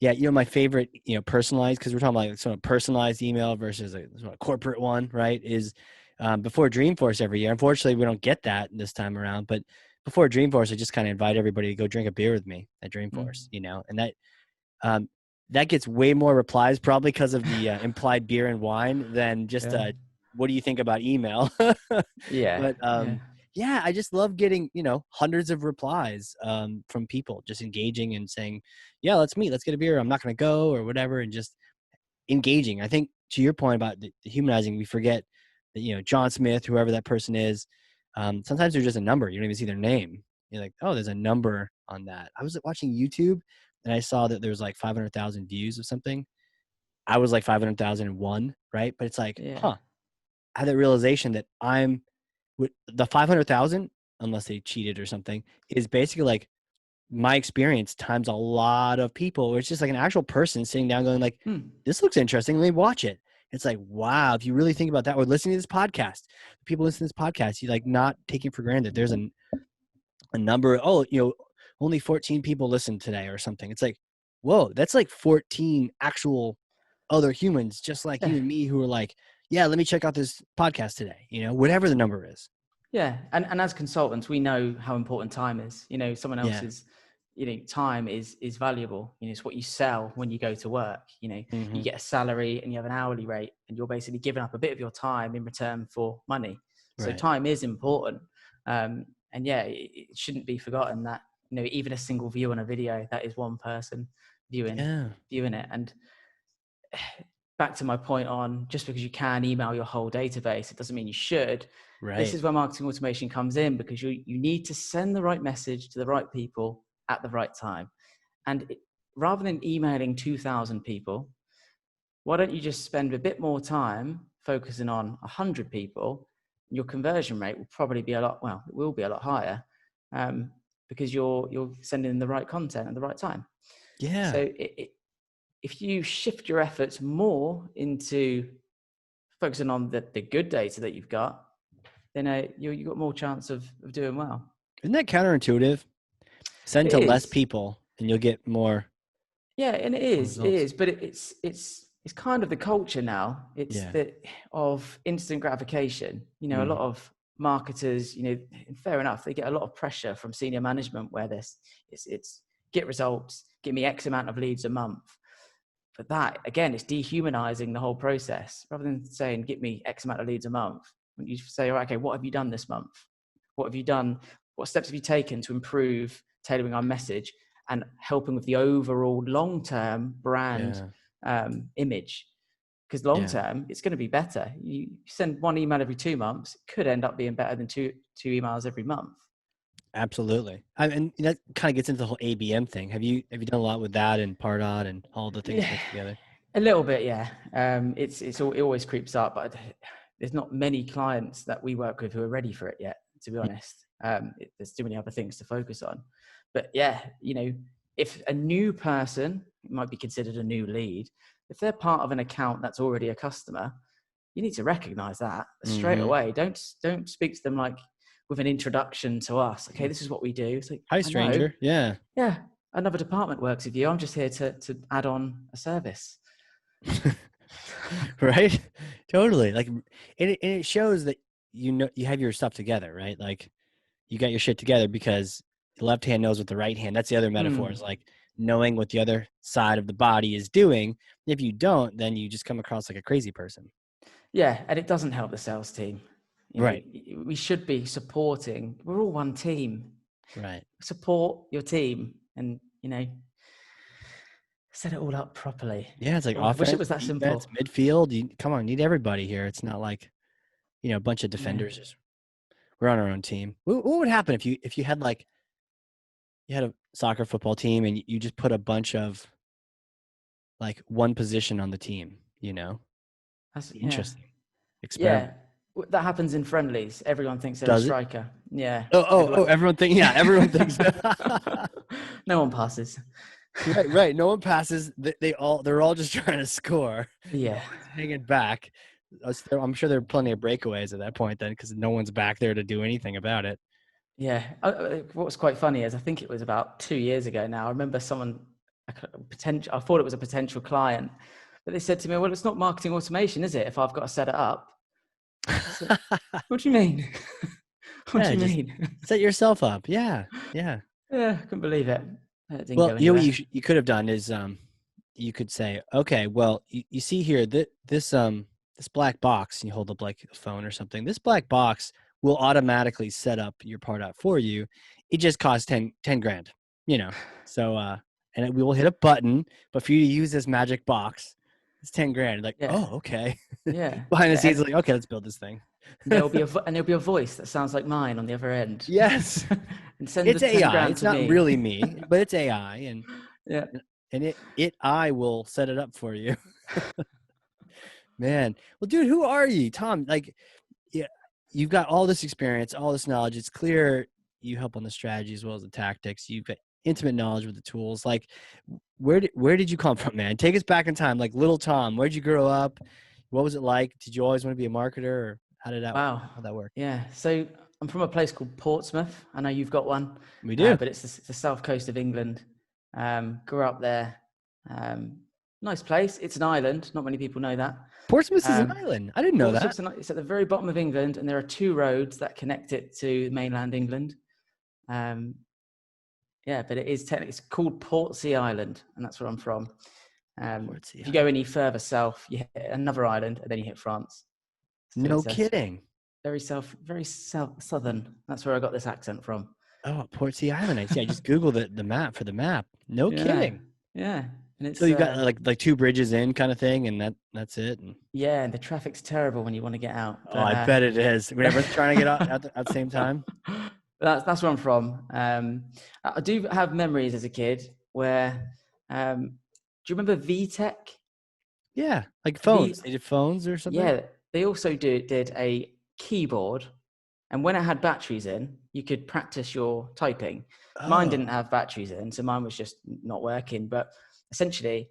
Yeah, my favorite, personalized, because we're talking about like sort of personalized email versus a sort of corporate one, right? Is before Dreamforce every year. Unfortunately, we don't get that this time around, but before Dreamforce, I just kind of invite everybody to go drink a beer with me at Mm. Dreamforce, and um, that gets way more replies probably because of the implied beer and wine than just Yeah, what do you think about email? yeah, But yeah, yeah, I just love getting hundreds of replies from people just engaging and saying, yeah, let's meet, let's get a beer, I'm not going to go or whatever, and just engaging. I think to your point about the humanizing, we forget that John Smith, whoever that person is, sometimes they're just a number. You don't even see their name. You're like, oh, there's a number on that. I was watching YouTube and I saw that there's like 500,000 views of something. I was like 500,001, right? But it's like, yeah, huh, I had that realization that I'm with the 500,000, unless they cheated or something, is basically like my experience times a lot of people where it's just like an actual person sitting down going like, mm. this looks interesting, let me watch it. It's like, wow, if you really think about that, or listening to this podcast, people listening to this podcast, you like not taking for granted there's a number. Oh, only 14 people listened today or something. It's like, whoa, that's like 14 actual other humans just like Yeah. you and me who are like, yeah, let me check out this podcast today, whatever the number is. Yeah, and as consultants, we know how important time is. Someone Yeah. else's, time is valuable. It's what you sell when you go to work. You Hmm. get a salary and you have an hourly rate, and you're basically giving up a bit of your time in return for money. So Right. time is important, and yeah, it shouldn't be forgotten that even a single view on a video, that is one person viewing Yeah. viewing it. And back to my point on, just because you can email your whole database, it doesn't mean you should. This Right. is where marketing automation comes in, because you need to send the right message to the right people at the right time. And rather than emailing 2,000 people, why don't you just spend a bit more time focusing on 100 people? Your conversion rate will probably be it will be a lot higher, because you're sending the right content at the right time. Yeah. So if you shift your efforts more into focusing on the good data that you've got, then you've got more chance of doing well. Isn't that counterintuitive? Send It to less is, people and you'll get more yeah, and it results. is, but it's kind of the culture now. It's Yeah. the of instant gratification. A lot Mm. of marketers, fair enough, they get a lot of pressure from senior management where it's get results, give me X amount of leads a month. But that, again, it's dehumanizing the whole process. Rather than saying, get me X amount of leads a month, when you say, all right, okay, what have you done this month? What have you done? What steps have you taken to improve tailoring our message and helping with the overall long-term brand image? Because long-term, it's going to be better. You send one email every 2 months, it could end up being better than two emails every month. Absolutely. And that kind of gets into the whole ABM thing. Have you done a lot with that and Pardot and all the things mixed together? A little bit, yeah. It always creeps up, but there's not many clients that we work with who are ready for it yet, to be honest. There's too many other things to focus on. But yeah, if a new person, it might be considered a new lead, if they're part of an account that's already a customer, you need to recognize that straight away. Don't speak to them like with an introduction to us. Okay, this is what we do. It's like, hi, stranger. Yeah. Yeah. Another department works with you. I'm just here to add on a service. Right. Totally. Like, and it shows that, you have your stuff together, right? Like you got your shit together because the left hand knows what the right hand, that's the other metaphor, is like knowing what the other side of the body is doing. If you don't, then you just come across like a crazy person. Yeah. And it doesn't help the sales team. Right. We should be supporting. We're all one team. Right. Support your team and, set it all up properly. Yeah. It's like I wish offense, it was that defense, simple. midfield. Come on, need everybody here. It's not like, a bunch of defenders. Yeah. We're on our own team. What would happen if you had like, you had a soccer football team and you just put a bunch of like one position on the team, That's interesting experiment. Yeah. That happens in friendlies. Everyone thinks they're a Does it? striker. Yeah. Everyone thinks No one passes. right. No one passes. They're all just trying to score. Yeah. No one's hanging back. I'm sure there are plenty of breakaways at that point then, because no one's back there to do anything about it. Yeah. What's quite funny is I think it was about 2 years ago now. I remember someone, I thought it was a potential client, but they said to me, well, it's not marketing automation, is it? If I've got to set it up. So, what do you mean? What do you mean? Set yourself up. Yeah. Yeah. I couldn't believe it. It didn't Well, go anywhere. what you could have done is, you could say, okay, well, you see here that this black box, and you hold up like a phone or something. This black box will automatically set up your Pardot for you. It just costs 10 grand, So, and we will hit a button, but for you to use this magic box, it's 10 grand. Like, oh, okay. Yeah. Behind the scenes, like, okay, let's build this thing. There'll be a voice that sounds like mine on the other end. Yes. And send It's the 10 AI. grand It's to not me. really me, but it's AI, and Yeah. and I will set it up for you. Man. Well, dude, who are you, Tom? Like, yeah, you've got all this experience, all this knowledge. It's clear you help on the strategy as well as the tactics. You've got intimate knowledge with the tools. Like, where did you come from, man? Take us back in time, like little Tom. Where'd you grow up? What was it like? Did you always want to be a marketer, or how'd that work? Yeah. So I'm from a place called Portsmouth. I know you've got one. We do. But it's the south coast of England. Grew up there. Nice place. It's an island. Not many people know that. Portsmouth is an island. I didn't know that. It's at the very bottom of England, and there are 2 roads that connect it to mainland England. But it's called Portsea Island, and that's where I'm from. If you go any further south, you hit another island, and then you hit France. So no kidding. Very southern. That's where I got this accent from. Oh, Portsea Island. I see. I just Googled the map for the map. No kidding. Yeah. And it's, so you've got like 2 bridges in kind of thing, and that's it. And yeah, and the traffic's terrible when you want to get out. But, I bet it is. When everyone's trying to get out at the same time. That's where I'm from. I do have memories as a kid where, do you remember VTech? Yeah, like phones. They did phones or something? Yeah, they also did a keyboard, and when it had batteries in, you could practice your typing. Mine didn't have batteries in, so mine was just not working. But essentially,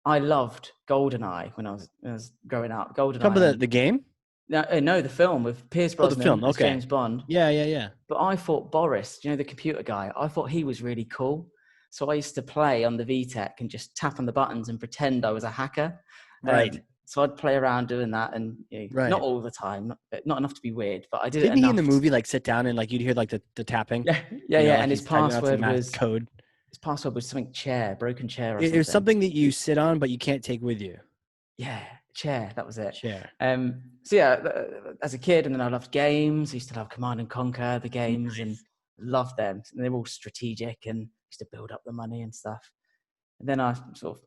I loved GoldenEye when I was growing up. GoldenEye. Talking about the game? No, the film with Pierce Brosnan the film. Okay. as James Bond. Yeah. But I thought Boris, the computer guy, I thought he was really cool. So I used to play on the VTech and just tap on the buttons and pretend I was a hacker. Right. So I'd play around doing that, and not Right. all the time, not enough to be weird, but I did it Didn't he in enough. the movie like sit down and like you'd hear like the tapping, Yeah. like And his he's typing out some password math was code. something broken chair or It was something. something that you sit on, but you can't take with you. Yeah, chair. That was it. Chair. So yeah, as a kid, and then I loved games. I used to love Command and Conquer, the games, and loved them. And they were all strategic, and used to build up the money and stuff. And then I sort of,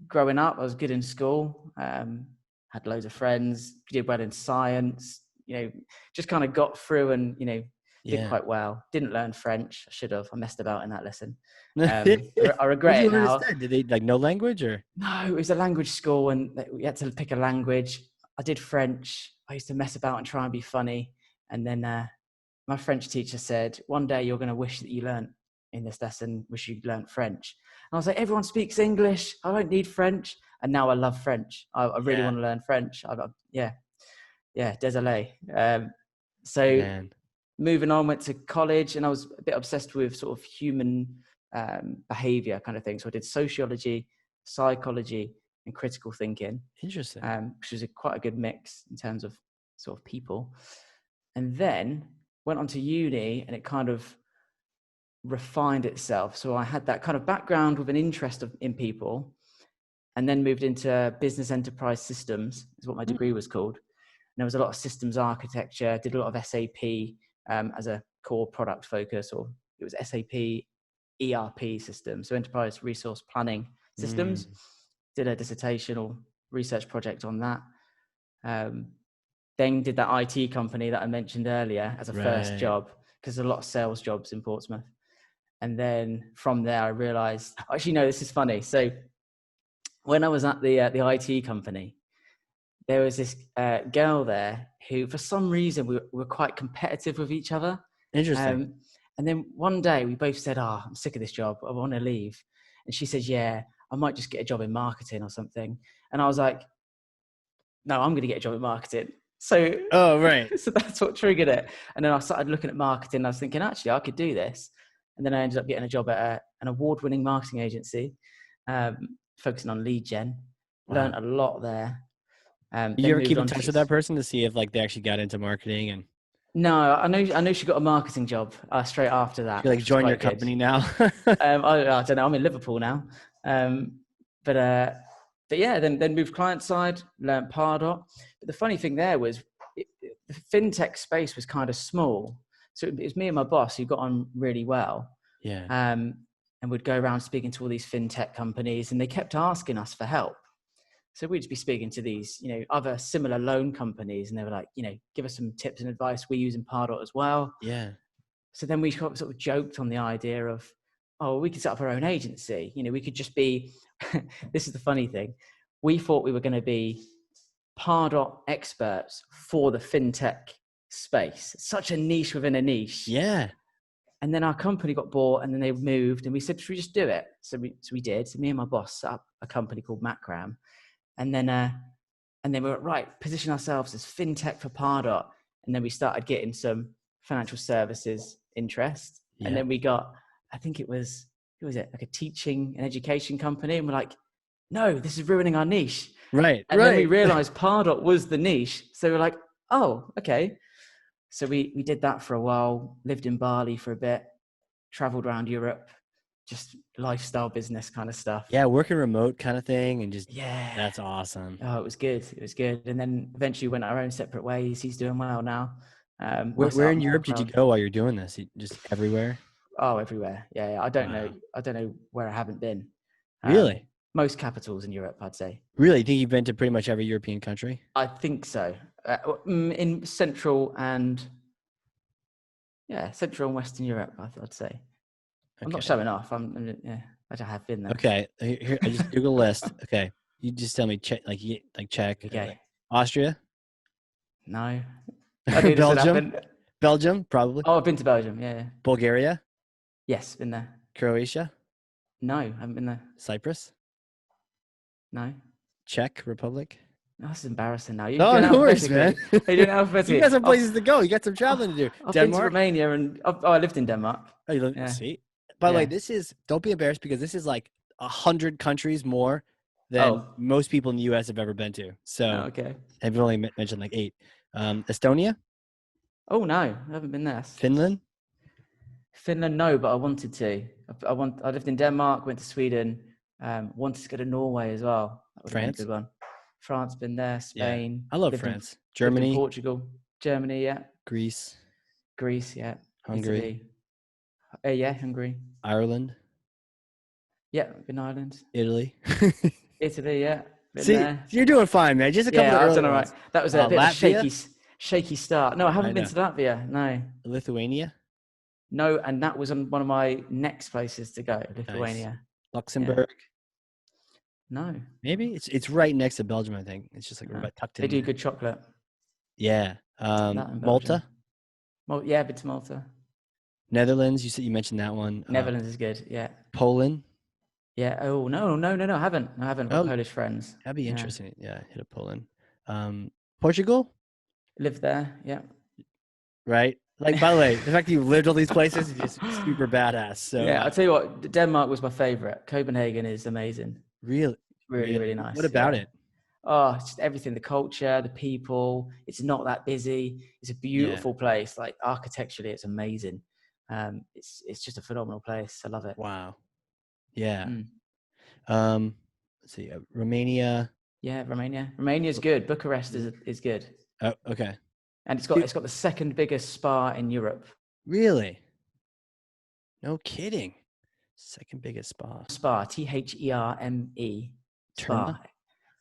growing up, I was good in school. Had loads of friends. Did well in science. Just kind of got through, and did quite well. Didn't learn French. I should have. I messed about in that lesson. I What'd regret you it learn now. instead? Did they like no language or? No, it was a language school, and we had to pick a language. I did French. I used to mess about and try and be funny. And then my French teacher said, one day you're going to wish that you learnt in this lesson, wish you'd learnt French. And I was like, everyone speaks English. I don't need French. And now I love French. I really want to learn French. Désolé. So Man. moving on, went to college, and I was a bit obsessed with sort of human behavior kind of thing. So I did sociology, psychology, and critical thinking, Interesting. which was quite a good mix in terms of sort of people. And then went on to uni, and it kind of refined itself. So I had that kind of background with an interest in people, and then moved into business enterprise systems, is what my degree was called. And there was a lot of systems architecture, did a lot of SAP as a core product focus, or it was SAP ERP systems, so enterprise resource planning systems. Did a dissertation or research project on that. Then did that IT company that I mentioned earlier as a first job, because there's a lot of sales jobs in Portsmouth. And then from there, I realized, actually, no, this is funny. So when I was at the IT company, there was this girl there who, for some reason, we were quite competitive with each other. Interesting. And then one day we both said, I'm sick of this job. I want to leave. And she says, yeah, I might just get a job in marketing or something. And I was like, no, I'm going to get a job in marketing. So, so that's what triggered it. And then I started looking at marketing. I was thinking, actually, I could do this. And then I ended up getting a job at an award-winning marketing agency, focusing on lead gen. Wow. Learned a lot there. Did you ever keep in touch with that person to see if like they actually got into marketing? And no, I know she got a marketing job straight after that. she like joined your company now. I don't know. I'm in Liverpool now, but yeah. Then moved client side, learned Pardot. But the funny thing there was, the fintech space was kind of small, so it was me and my boss who got on really well. Yeah. And we'd go around speaking to all these fintech companies, and they kept asking us for help. So we'd be speaking to these, other similar loan companies, and they were like, give us some tips and advice. We're using Pardot as well. Yeah. So then we sort of joked on the idea of, we could set up our own agency. We could just be, this is the funny thing. We thought we were going to be Pardot experts for the fintech space. Such a niche within a niche. Yeah. And then our company got bought, and then they moved, and we said, should we just do it? So we did. So me and my boss set up a company called Macram. And then we were right, position ourselves as fintech for Pardot. And then we started getting some financial services interest. Yeah. And then we got, I think it was, who was it? Like a teaching and education company. And we're like, no, this is ruining our niche. Right. And then we realized Pardot was the niche. So we're like, oh, okay. So we did that for a while, lived in Bali for a bit, traveled around Europe, just lifestyle business kind of stuff. Yeah, working remote kind of thing, and just that's awesome. Oh, it was good. It was good. And then eventually went our own separate ways. He's doing well now. Where in Europe did you go while you're doing this? Just everywhere? Oh, everywhere. Yeah. I don't know where I haven't been. Really? Most capitals in Europe, I'd say. Really? You think you've been to pretty much every European country? I think so. In Central and Western Europe, I'd say. Okay. I'm not showing off. I have been there. Okay. Here, I just Google a list. Okay. You just tell me Czech. Okay. Austria? No. Belgium? Belgium, probably. Oh, I've been to Belgium. Yeah. Bulgaria? Yes, been there. Croatia? No, I haven't been there. Cyprus? No. Czech Republic? Oh, this is embarrassing now. No worries, man. You're doing alphabetically. You got some places to go. You got some traveling to do. I've Denmark? been to Romania, and I lived in Denmark. Oh, you live? Yeah. See? By the way, this is, don't be embarrassed, because this is like 100 countries more than Oh, most people in the US have ever been to. oh, So okay. I've only mentioned like 8. Estonia, Oh no, I haven't been there. Finland, Finland, no, but I wanted to. I lived in Denmark, went to Sweden, wanted to go to Norway as well. That would have been a France. good one. France, been there. Yeah. Spain, I love France. lived in Germany, Portugal, Germany, yeah. Greece, Greece, yeah. Hungary, Italy, yeah, Hungary, Ireland, yeah. Been Ireland, Italy. Italy, yeah. Been See, there. you're doing fine, man. Just a couple of Yeah, the I've early done all right. ones. That was a bit of a Latvia, shaky start. No, I I haven't been know. to Latvia. No, Lithuania, no, and that was on one of my next places to go. nice. Lithuania. Yeah. Luxembourg, No. maybe it's right next to Belgium. I think it's just like No. right tucked They in do there. good chocolate. Yeah. That in Malta, Belgium. Well, yeah, been to Malta. Netherlands. You mentioned that one. Netherlands is good. Yeah. Poland. Yeah. Oh no, no, no, no. I haven't. I haven't got Oh, Polish friends. that'd be Yeah. interesting. Yeah, hit a Poland. Portugal, Lived there. Yeah. right? Like, by the way, the fact that you lived all these places is just super badass. So, Yeah. I'll tell you what. Denmark was my favorite. Copenhagen is amazing. really, Really, really what nice. about Yeah. it? Oh, it's just everything, the culture, the people. It's not that busy. It's a Yeah. beautiful place. Like architecturally, it's amazing. It's just a phenomenal place. I love it. Wow. Yeah. Mm. Let's see. Romania. Yeah, Romania. Romania's good. Bucharest is good, Oh, okay. and it's Dude, got the second biggest spa in Europe. really? No kidding. Second biggest spa. Spa, THERME, Terma? spa.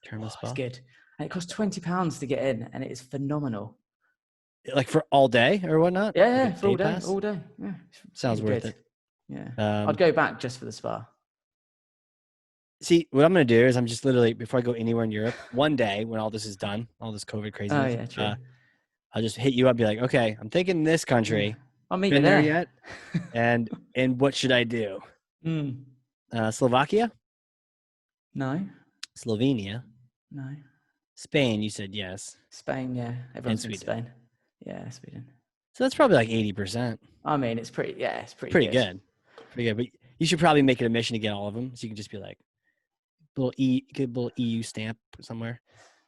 Terma Oh, it's spa? good, and it costs £20 to get in, and it is phenomenal. Like for all day or whatnot? Yeah, Like a yeah, for day pass? all day. Yeah, it's Sounds really worth good. it. Yeah, I'd Um, go back just for the spa. See, what I'm going to do is I'm just literally, before I go anywhere in Europe, one day when all this is done, all this COVID Oh craziness, yeah, true. I'll just hit you up, be like, okay, I'm thinking this Yeah, country. I'll meet you Been there there. yet? And what should I do? Mm. Slovakia, No, Slovenia, no. Spain. You said yes, Spain, yeah. and Everyone's been to Sweden. Spain. Yeah, Sweden. So that's probably like 80%. I mean, it's it's pretty Pretty good. good, pretty good. But you should probably make it a mission to get all of them, so you can just be like get a little EU stamp somewhere.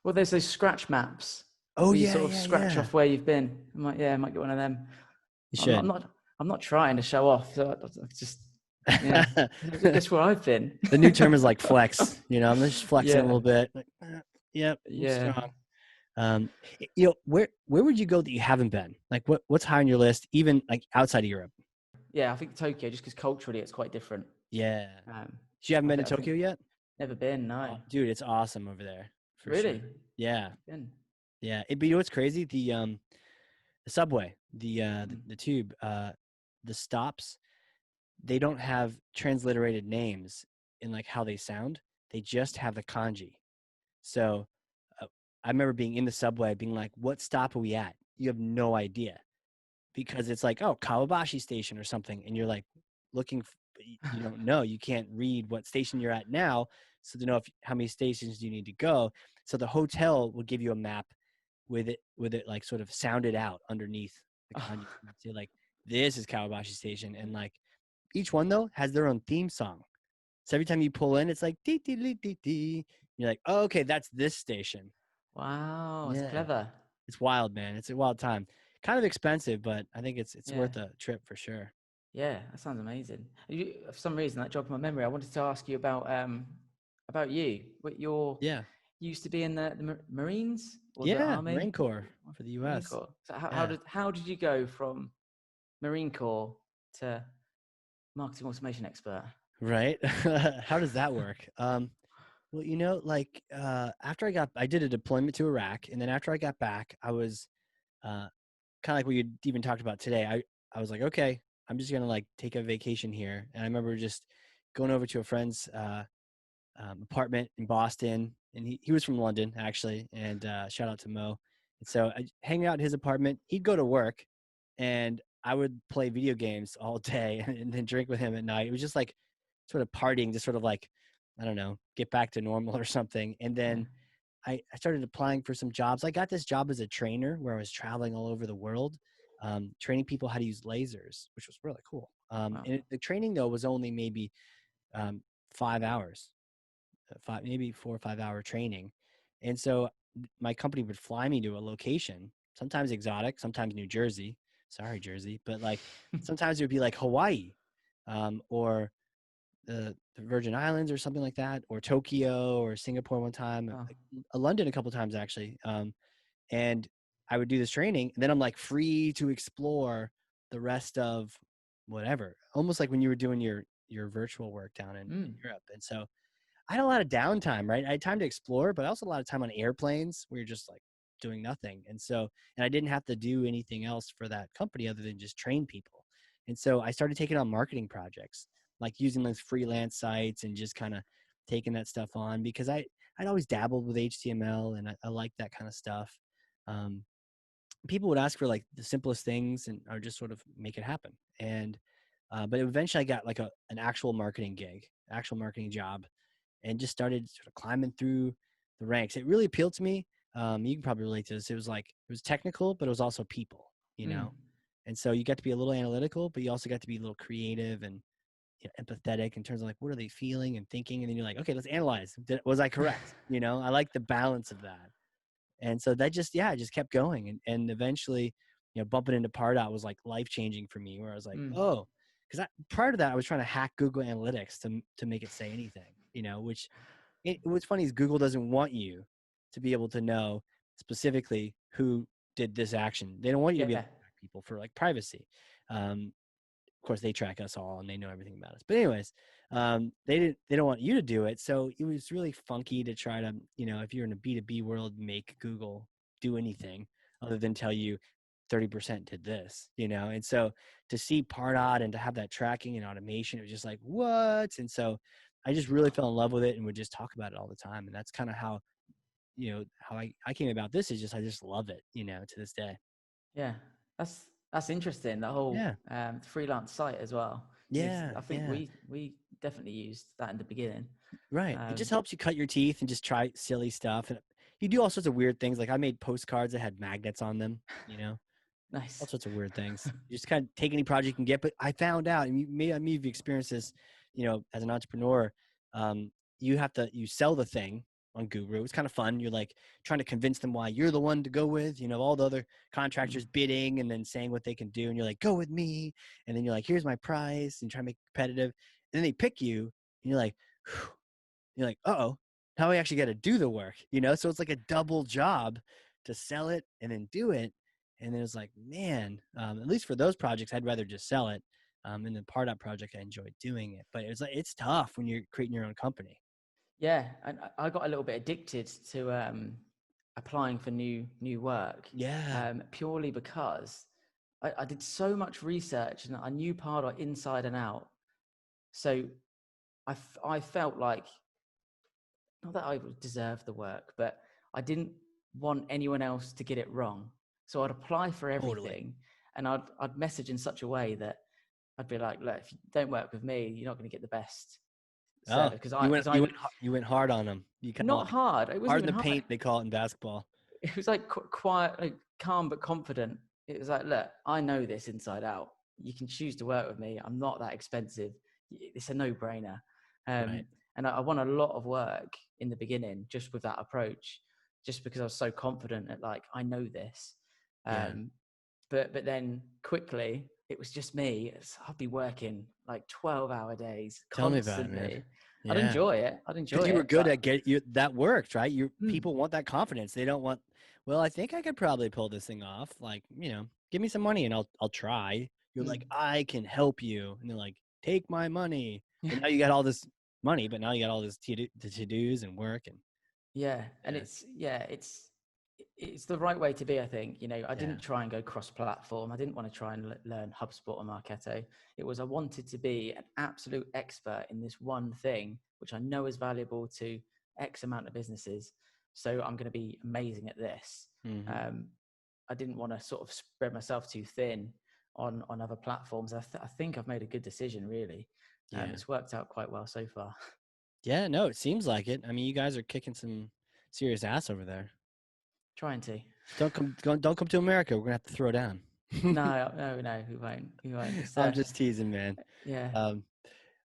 Well, there's those scratch maps. Oh Where you yeah, sort of yeah, scratch yeah. off where you've been. I might get one of them. You I'm not. should. I'm not trying to show off. So I just, yeah. Guess where I've been. The new term is like flex. I'm just flexing a Yeah. little bit. Like, yep, I'm Yeah. strong. Where would you go that you haven't been? Like, what's high on your list, even like outside of Europe? Yeah. I think Tokyo, just because culturally it's quite different. Yeah. Um, So you haven't been to I think Tokyo yet? never been. No. Oh, dude, it's awesome over there for sure. Really? Yeah, Been. yeah. But you know what's crazy? The subway, the tube, the stops, they don't have transliterated names in like how they sound. They just have the kanji. So I remember being in the subway being like, what stop are we at? You have no idea because it's like, oh, Kawabashi station or something. And you're like looking, you don't know, you can't read what station you're at now. So to know how many stations you need to go. So the hotel will give you a map with it like sort of sounded out underneath the kanji. So like, this is Kawabashi station. And like each one though has their own theme song. So every time you pull in, it's like, dee, dee, dee, dee, dee. You're like, oh, okay, that's this station. Wow, it's Yeah. clever. It's wild, man. It's a wild time. Kind of expensive, but I think it's Yeah. worth a trip for sure. Yeah, that sounds amazing. For some reason, that jogged my memory. I wanted to ask you about you. What you used to be in the Marines or the Yeah, Army? Marine Corps for the Marine U.S. Corps. So Yeah. how did you go from Marine Corps to marketing automation expert? Right. How does that work? Well, after I did a deployment to Iraq, and then after I got back, I was kind of like what you even talked about today. I was like, okay, I'm just gonna like take a vacation here, and I remember just going over to a friend's apartment in Boston, and he was from London actually, and shout out to Mo. And so I hang out in his apartment. He'd go to work, and I would play video games all day, and then drink with him at night. It was just like sort of partying, just sort of like, I don't know, get back to normal or something. And Yeah. then I started applying for some jobs. I got this job as a trainer where I was traveling all over the world, training people how to use lasers, which was really cool. Wow. And the training though was only maybe 5 hours maybe 4 or 5 hour training. And so my company would fly me to a location, sometimes exotic, sometimes New Jersey. Sorry, Jersey. But like sometimes it would be like Hawaii, or the Virgin Islands or something like that, or Tokyo or Singapore one time, Oh. London a couple times actually. And I would do this training, and then I'm like free to explore the rest of whatever, almost like when you were doing your virtual work down in Europe. And so I had a lot of downtime, right? I had time to explore, but also a lot of time on airplanes where you're just like doing nothing. And I didn't have to do anything else for that company other than just train people. And so I started taking on marketing projects, like using those freelance sites and just kind of taking that stuff on, because I'd always dabbled with HTML, and I liked that kind of stuff. Um, People would ask for like the simplest things, and I would just sort of make it happen. And but eventually I got like an actual marketing gig, actual marketing job, and just started sort of climbing through the ranks. It really appealed to me. You can probably relate to this. It was technical, but it was also people, you Mm. know? And so you got to be a little analytical, but you also got to be a little creative and, you know, empathetic in terms of like, what are they feeling and thinking? And then you're like, okay, let's analyze. Was I correct? You know, I like the balance of that. And so that just, yeah, I just kept going. And eventually, you know, bumping into Pardot was like life-changing for me, where I was like, Mm. oh, because prior to that, I was trying to hack Google Analytics to make it say anything, you know, which what's funny is Google doesn't want you to be able to know specifically who did this action. They don't want you to be able Yeah. to track people for like privacy. Of course, they track us all and they know everything about us. But anyways, they don't want you to do it. So it was really funky to try to, you know, if you're in a B2B world, make Google do anything other than tell you 30% did this, you know? And so to see Pardot and to have that tracking and automation, it was just like, what? And so I just really fell in love with it and would just talk about it all the time. And that's kind of how, you know, how I came about this, is just, I just love it, you know, to this day. Yeah. That's interesting. The whole Yeah. freelance site as well. Because Yeah. I think Yeah. we definitely used that in the beginning. Right. It Um, just helps you cut your teeth and just try silly stuff. And you do all sorts of weird things. Like I made postcards that had magnets on them, you know, all nice. sorts of weird things. You just kind of take any project you can get. But I found out, and you've experienced this, you know, as an entrepreneur, um, you sell the thing on Guru. It's kind of fun. You're like trying to convince them why you're the one to go with, you know, all the other contractors bidding and then saying what they can do. And you're like, go with me. And then you're like, here's my price, and try to make it competitive. And then they pick you, and you're like, whew. You're like, uh-oh, now I actually got to do the work, you know? So it's like a double job to sell it and then do it. And then it's like, man, at least for those projects, I'd rather just sell it. And the Pardot project, I enjoyed doing it, but it's tough when you're creating your own company. Yeah, and I got a little bit addicted to applying for new work, Yeah, purely because I did so much research and I knew Pardot inside and out. So I felt like, not that I would deserve the work, but I didn't want anyone else to get it wrong. So I'd apply for totally. everything, and I'd message in such a way that I'd be like, look, if you don't work with me, you're not going to get the best Oh, service, because I would, you went hard on them. You kind of not like hard. It wasn't hard in even the hard. paint, they call it in basketball. It was like quiet, like calm but confident. It was like, look, I know this inside out. You can choose to work with me. I'm not that expensive. It's a no-brainer. Right. And I won a lot of work in the beginning just with that approach, just because I was so confident at like, I know this. Yeah. But then quickly it was just me. I'd be working like 12-hour days Tell me about it, man. constantly. I'd Yeah. enjoy it. I'd Because enjoy you were it. good But at that worked, right? mm, People want that confidence. They don't want, well, I think I could probably pull this thing off. Like, you know, give me some money and I'll try. You're mm, like, I can help you. And they're like, take my money. But now you got all this money, but now you got all this to-dos and work. And yeah, and yeah, it's the right way to be, I think. I yeah, didn't try and go cross-platform. I didn't want to try and learn HubSpot or Marketo. It was I wanted to be an absolute expert in this one thing, which I know is valuable to X amount of businesses. So I'm going to be amazing at this. hmm, Um, I didn't want to sort of spread myself too thin on other platforms. I think I've made a good decision, really. yeah. It's worked out quite well so far. Yeah, no, it seems like it. I mean, you guys are kicking some serious ass over there. Trying to. Don't come to America. We're gonna have to throw down. No, no, no, we won't. We won't. It's I'm just teasing, man. yeah. Um,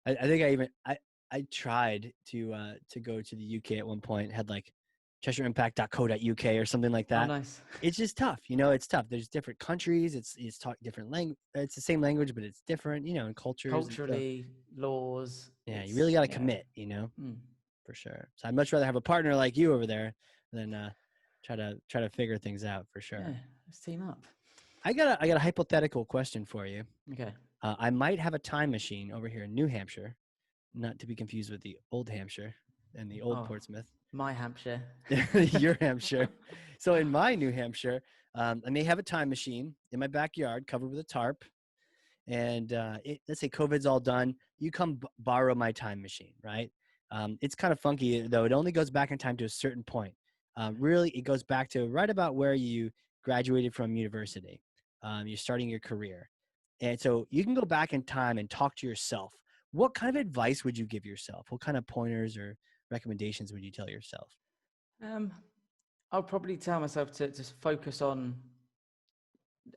I think I I tried to go to the UK at one point. Had like CheshireImpact.co.uk or something like Oh, that. nice. It's just tough, you know. It's tough. There's different countries. It's taught different language. It's the same language, but it's different, you know, in cultures. And so, Culturally, laws, yeah, you really it's got to yeah. commit, you know, Mm. for sure. So I'd much rather have a partner like you over there than try to figure things out for Yeah, sure. let's team up. I got a hypothetical question for you. Okay. I might have a time machine over here in New Hampshire, not to be confused with the Old Hampshire and the Old Oh, Portsmouth. my Hampshire. Your Hampshire. So in my New Hampshire, I may have a time machine in my backyard covered with a tarp. And let's say COVID's all done. You come borrow my time machine, right? It's kind of funky, though. It only goes back in time to a certain point. Really, it goes back to right about where you graduated from university. You're starting your career. And so you can go back in time and talk to yourself. What kind of advice would you give yourself? What kind of pointers or recommendations would you tell yourself? Um, I'll probably tell myself to just focus on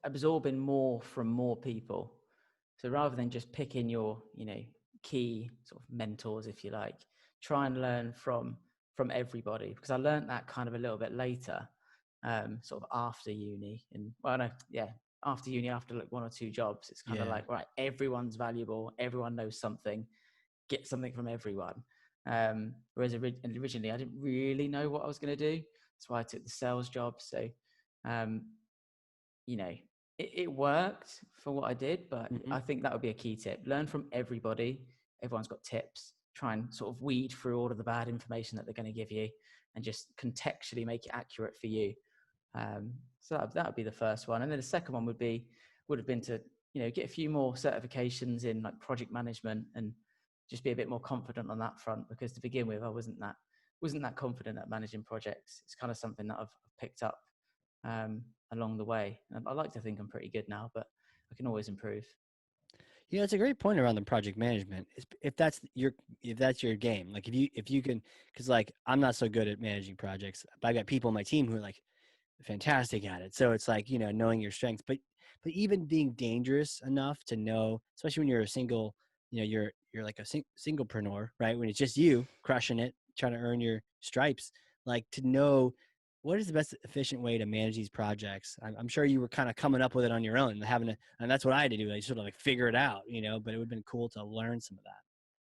absorbing more from more people. So rather than just picking your, key sort of mentors, if you like, try and learn from everybody. Because I learned that kind of a little bit later, sort of after uni, and well, no, yeah, after uni, after like one or two jobs, it's kind of Yeah. like, right, everyone's valuable, everyone knows something, get something from everyone. Whereas originally, I didn't really know what I was going to do. That's why I took the sales job. So, um, it worked for what I did, but Hmm. I think that would be a key tip. Learn from everybody. Everyone's got tips. Try and sort of weed through all of the bad information that they're going to give you and just contextually make it accurate for you. So that would be the first one. And then the second one would have been to, get a few more certifications in like project management and just be a bit more confident on that front, because to begin with, I wasn't that confident at managing projects. It's kind of something that I've picked up along the way. And I like to think I'm pretty good now, but I can always improve. You know, it's a great point around the project management. If that's your game, like if you can, because like I'm not so good at managing projects, but I got people on my team who are like fantastic at it. So it's like, you know, knowing your strengths, but even being dangerous enough to know, especially when you're a single, you know, you're like a singlepreneur, right? When it's just you crushing it, trying to earn your stripes, like to know what is the best efficient way to manage these projects. I'm sure you were kind of coming up with it on your own, and that's what I had to do. I sort of like figure it out, you know. But it would have been cool to learn some of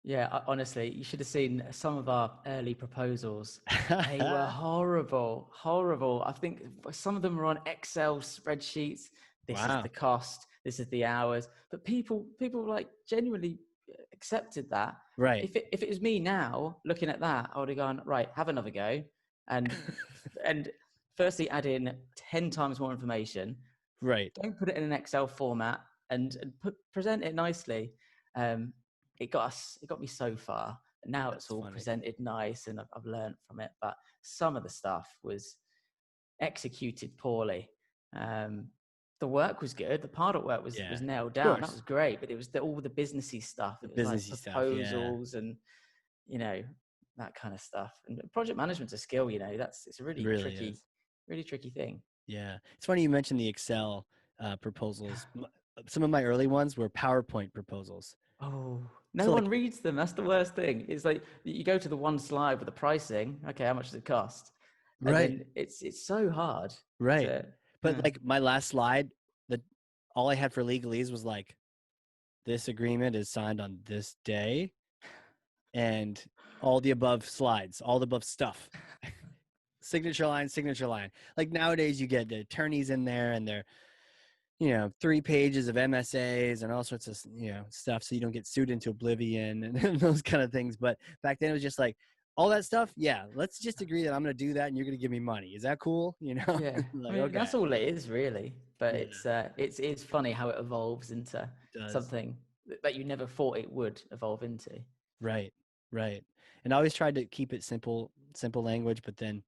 Yeah, honestly, you should have seen some of our early proposals. They were that. horrible, horrible. I think some of them were on Excel spreadsheets. This is the Wow. cost. This is the hours. But people like genuinely accepted that. Right. If it was me now looking at that, I would have gone, right, have another go, and and firstly add in 10 times more information. Right. Don't put it in an Excel format and present it nicely. Um, it got me so far. Now it's That's all funny. presented nice, and I've learned from it. But some of the stuff was executed poorly. Um, the work was good. The Pardot work Yeah. was nailed Of down. That course. was great. But it was all the businessy stuff. The It was like businessy stuff. Yeah. proposals and you know that kind of stuff. And project management's a skill. It's a It really is. really tricky thing. Yeah. It's funny you mentioned the Excel proposals. Some of my early ones were PowerPoint proposals. Oh, no So one like, reads them. That's the worst thing. It's like you go to the one slide with the pricing. Okay, how much does it cost? And right, then it's so hard right. to. But like my last slide, the all I had for legalese was like, this agreement is signed on this day, and all the above slides, all the above stuff. Signature line, signature line. Like nowadays you get the attorneys in there and they're, you know, 3 pages of MSAs and all sorts of, you know, stuff so you don't get sued into oblivion and those kind of things. But back then it was just like, all that stuff, yeah, let's just agree that I'm going to do that and you're going to give me money. Is that cool? You know? Yeah, I Like, mean okay. that's all it is really. But Yeah, it's funny how it evolves into it does. something that you never thought it would evolve into. Right, right. And I always tried to keep it simple language, but then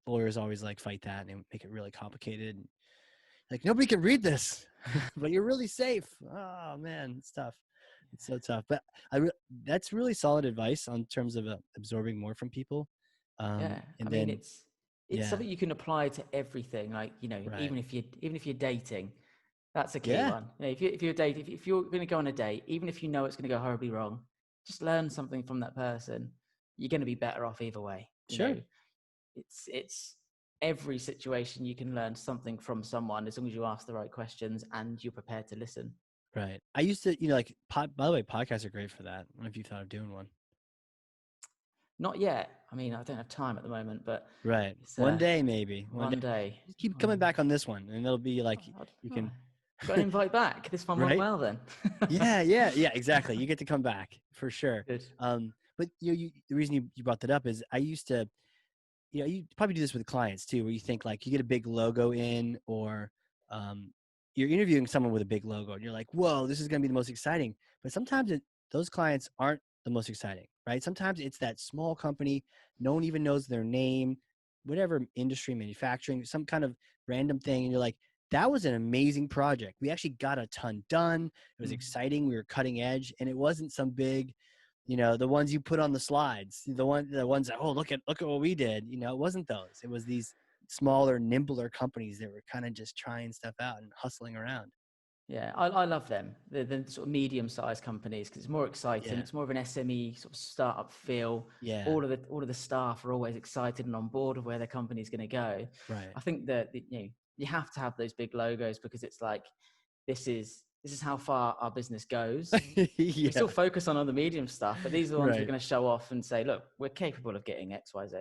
lawyers always like fight that and make it really complicated. Like nobody can read this, but you're really safe. Oh man, it's tough. It's so tough. But that's really solid advice on terms of absorbing more from people. Yeah, I And mean then it's yeah, something you can apply to everything. Like right, even if you're dating, that's a key yeah, one. If you're dating, if you're going to go on a date, even if you know it's going to go horribly wrong, just learn something from that person. You're going to be better off either way. You Sure. know, it's every situation you can learn something from someone as long as you ask the right questions and you're prepared to listen. Right. I used to, like, by the way, podcasts are great for that. I don't know if you thought of doing one. Not yet. I mean, I don't have time at the moment, but Right. it's One day, maybe. One day. one day. Just keep coming back on this one, and it'll be like you Oh, can. got an invite back. This one went Right. well then. Yeah. Exactly. You get to come back for sure. Good. But the reason you brought that up is I used to, you probably do this with clients too, where you think like you get a big logo in, or you're interviewing someone with a big logo, and you're like, whoa, this is going to be the most exciting. But sometimes those clients aren't the most exciting, right? Sometimes it's that small company, no one even knows their name, whatever industry, manufacturing, some kind of random thing, and you're like, that was an amazing project. We actually got a ton done. It was exciting. We were cutting edge, and it wasn't some big, the ones you put on the slides, the ones that, oh, look at what we did. It wasn't those. It was these smaller, nimbler companies that were kind of just trying stuff out and hustling around. Yeah, I love them. The sort of medium-sized companies because it's more exciting. Yeah. It's more of an SME sort of startup feel. Yeah. All of the staff are always excited and on board of where their company's going to go. Right. I think that you have to have those big logos because it's like this is how far our business goes. Yeah. We still focus on the medium stuff, but these are the ones we're Right. going to show off and say, look, we're capable of getting X, Y, Z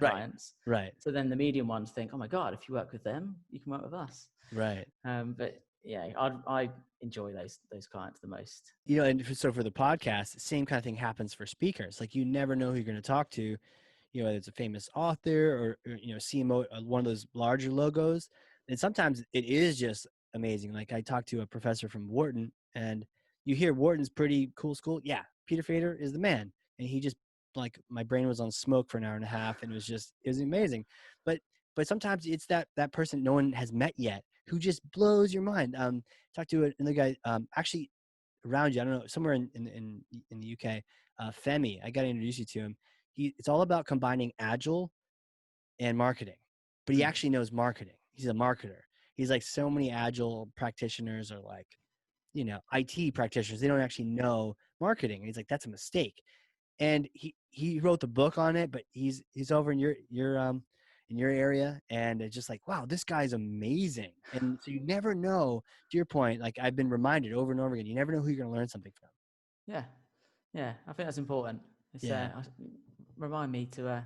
clients. Right. So then the medium ones think, oh my God, if you work with them, you can work with us. Right. But yeah, I enjoy those clients the most. And so for the podcast, same kind of thing happens for speakers. Like you never know who you're going to talk to, whether it's a famous author or CMO, one of those larger logos. And sometimes it is just amazing. Like I talked to a professor from Wharton, and you hear Wharton's pretty cool school. Yeah, Peter Fader is the man. And he just, like, my brain was on smoke for an hour and a half, and it was amazing. But sometimes it's that person no one has met yet who just blows your mind. Talked to another guy, actually around you, I don't know, somewhere in the UK, Femi. I got to introduce you to him. It's all about combining agile and marketing, but he actually knows marketing. He's a marketer. He's like, so many agile practitioners are like, IT practitioners. They don't actually know marketing. And he's like, that's a mistake. And he wrote the book on it, but he's over in your area, and it's just like, wow, this guy's amazing. And so you never know, to your point, like I've been reminded over and over again, you never know who you're going to learn something from. Yeah, I think that's important. It's remind me to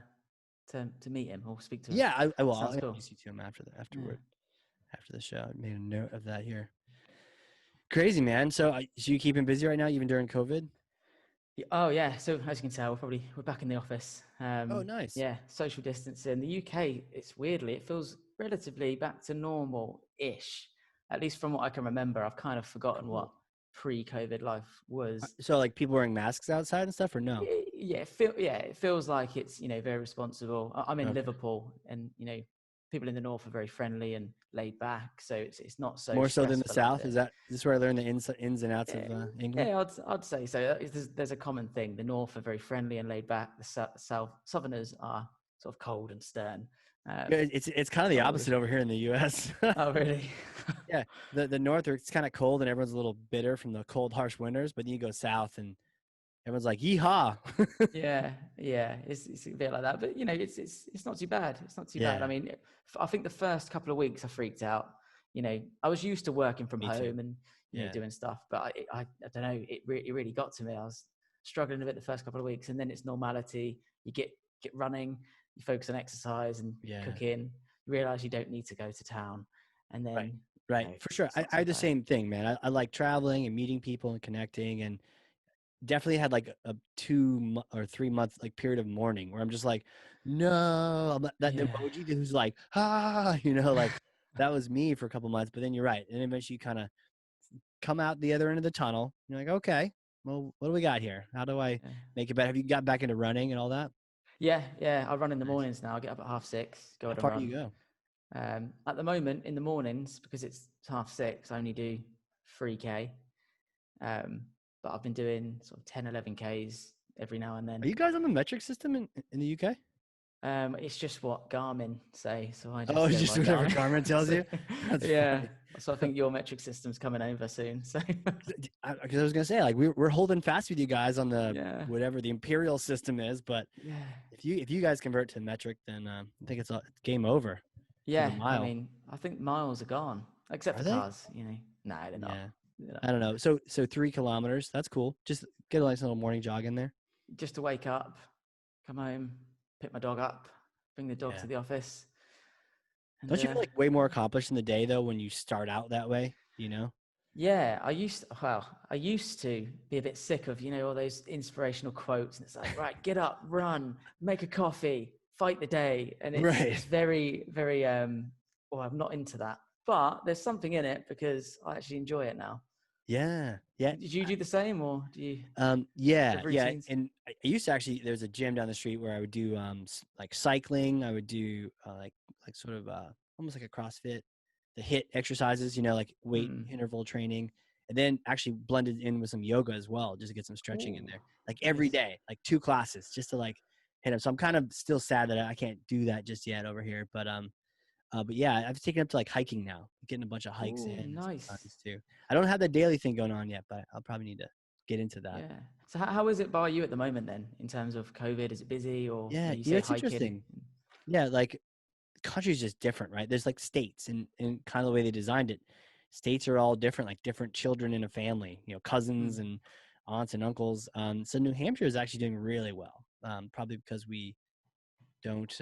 meet him or speak to him. Yeah, I will. I'll Sounds cool. introduce you to him afterward. After the show. I made a note of that here. Crazy, man. So you keeping busy right now, even during COVID? Oh yeah. So as you can tell, we're back in the office. Oh, nice. Yeah, social distancing. The UK, it feels relatively back to normal-ish. At least from what I can remember. I've kind of forgotten what pre-COVID life was. So like people wearing masks outside and stuff, or no? Yeah, it feels like it's very responsible. I'm in Liverpool, and people in the north are very friendly and laid back, so it's not so more so than the stressful out south. there. Is this where I learned the ins and outs of England? Yeah, I'd say so. There's a common thing. The north are very friendly and laid back. The southerners are sort of cold and stern. It's kind of the opposite over here in the U.S. Oh, really? Yeah, the north, it's kind of cold and everyone's a little bitter from the cold, harsh winters. But then you go south and everyone's like, yeehaw. Yeah, it's a bit like that. But it's not too bad. It's not too bad. I mean, I think the first couple of weeks I freaked out. I was used to working from home and doing stuff, but I don't know. It really got to me. I was struggling a bit the first couple of weeks, and then it's normality. You get running. You focus on exercise and cooking. You realize you don't need to go to town, and then right. For sure. I had the same thing, man. I like traveling and meeting people and connecting, and definitely had like a 2 or 3 month like period of mourning where I'm just like, no, that emoji who's like, like that was me for a couple months. But then you're right, and eventually you kind of come out the other end of the tunnel. You're like, okay, well, what do we got here? How do I make it better? Have you got back into running and all that? Yeah. I run in the mornings now. I get up at 6:30, go on a run. How far do you go? At the moment, in the mornings, because it's 6:30, I only do 3K. But I've been doing sort of 10, 11 Ks every now and then. Are you guys on the metric system in the UK? It's just what Garmin say. So I just whatever Garmin tells you. Yeah. So I think your metric system's coming over soon. So Because I was gonna say, like, we're holding fast with you guys on the yeah, whatever the imperial system is, but yeah, if you guys convert to metric, then I think it's game over for the yeah. I mile. mean, I think miles are gone, except Are for they? cars. You know, no, they're not. Yeah. They're not. I don't know. So 3 kilometers. That's cool. Just get a nice little morning jog in there. Just to wake up, come home, pick my dog up, bring the dog Yeah. to the office, and Don't you feel like way more accomplished in the day though when you start out that way? You know? yeah, I used to be a bit sick of, all those inspirational quotes. And it's like, right, get up, run, make a coffee, fight the day. And Right. it's very, very, well, I'm not into that. But there's something in it because I actually enjoy it now. Yeah. Yeah. Did you do the same or do you Yeah, have yeah. routines? And I used to actually, there's a gym down the street where I would do like cycling. I would do like sort of almost like a CrossFit, the hit exercises, like weight Mm. interval training, and then actually blended in with some yoga as well, just to get some stretching in Ooh, there. Like every nice. day, like 2 classes, just to like hit them. So I'm kind of still sad that I can't do that just yet over here, but yeah, I've taken up to like hiking now, getting a bunch of hikes in Ooh, and some nice. runs too. I don't have the daily thing going on yet, but I'll probably need to get into that. Yeah. So how is it by you at the moment then, in terms of COVID? Is it busy or Yeah, you say it's hiking? interesting. Yeah, like the country's just different, right? There's like states and kind of the way they designed it. States are all different, like different children in a family, cousins Mm. and aunts and uncles. So New Hampshire is actually doing really well, probably because we don't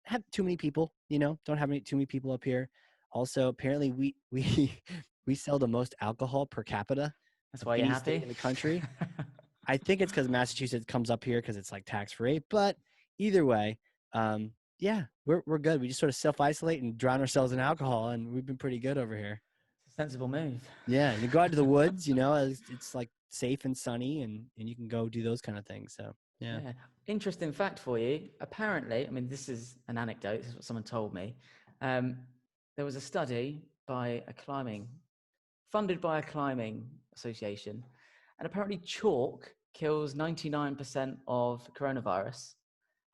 have too many people, don't have too many people up here. Also, apparently we we sell the most alcohol per capita That's of why you're any state happy? in the country. I think it's because Massachusetts comes up here because it's like tax free. But either way, yeah, we're good. We just sort of self isolate and drown ourselves in alcohol, and we've been pretty good over here. It's a sensible move. Yeah, you go out to the woods, it's like safe and sunny, and you can go do those kind of things. So yeah, Yeah. Interesting fact for you. Apparently, I mean, this is an anecdote. This is what someone told me. Um, there was a study by funded by a climbing association, and apparently chalk kills 99% of coronavirus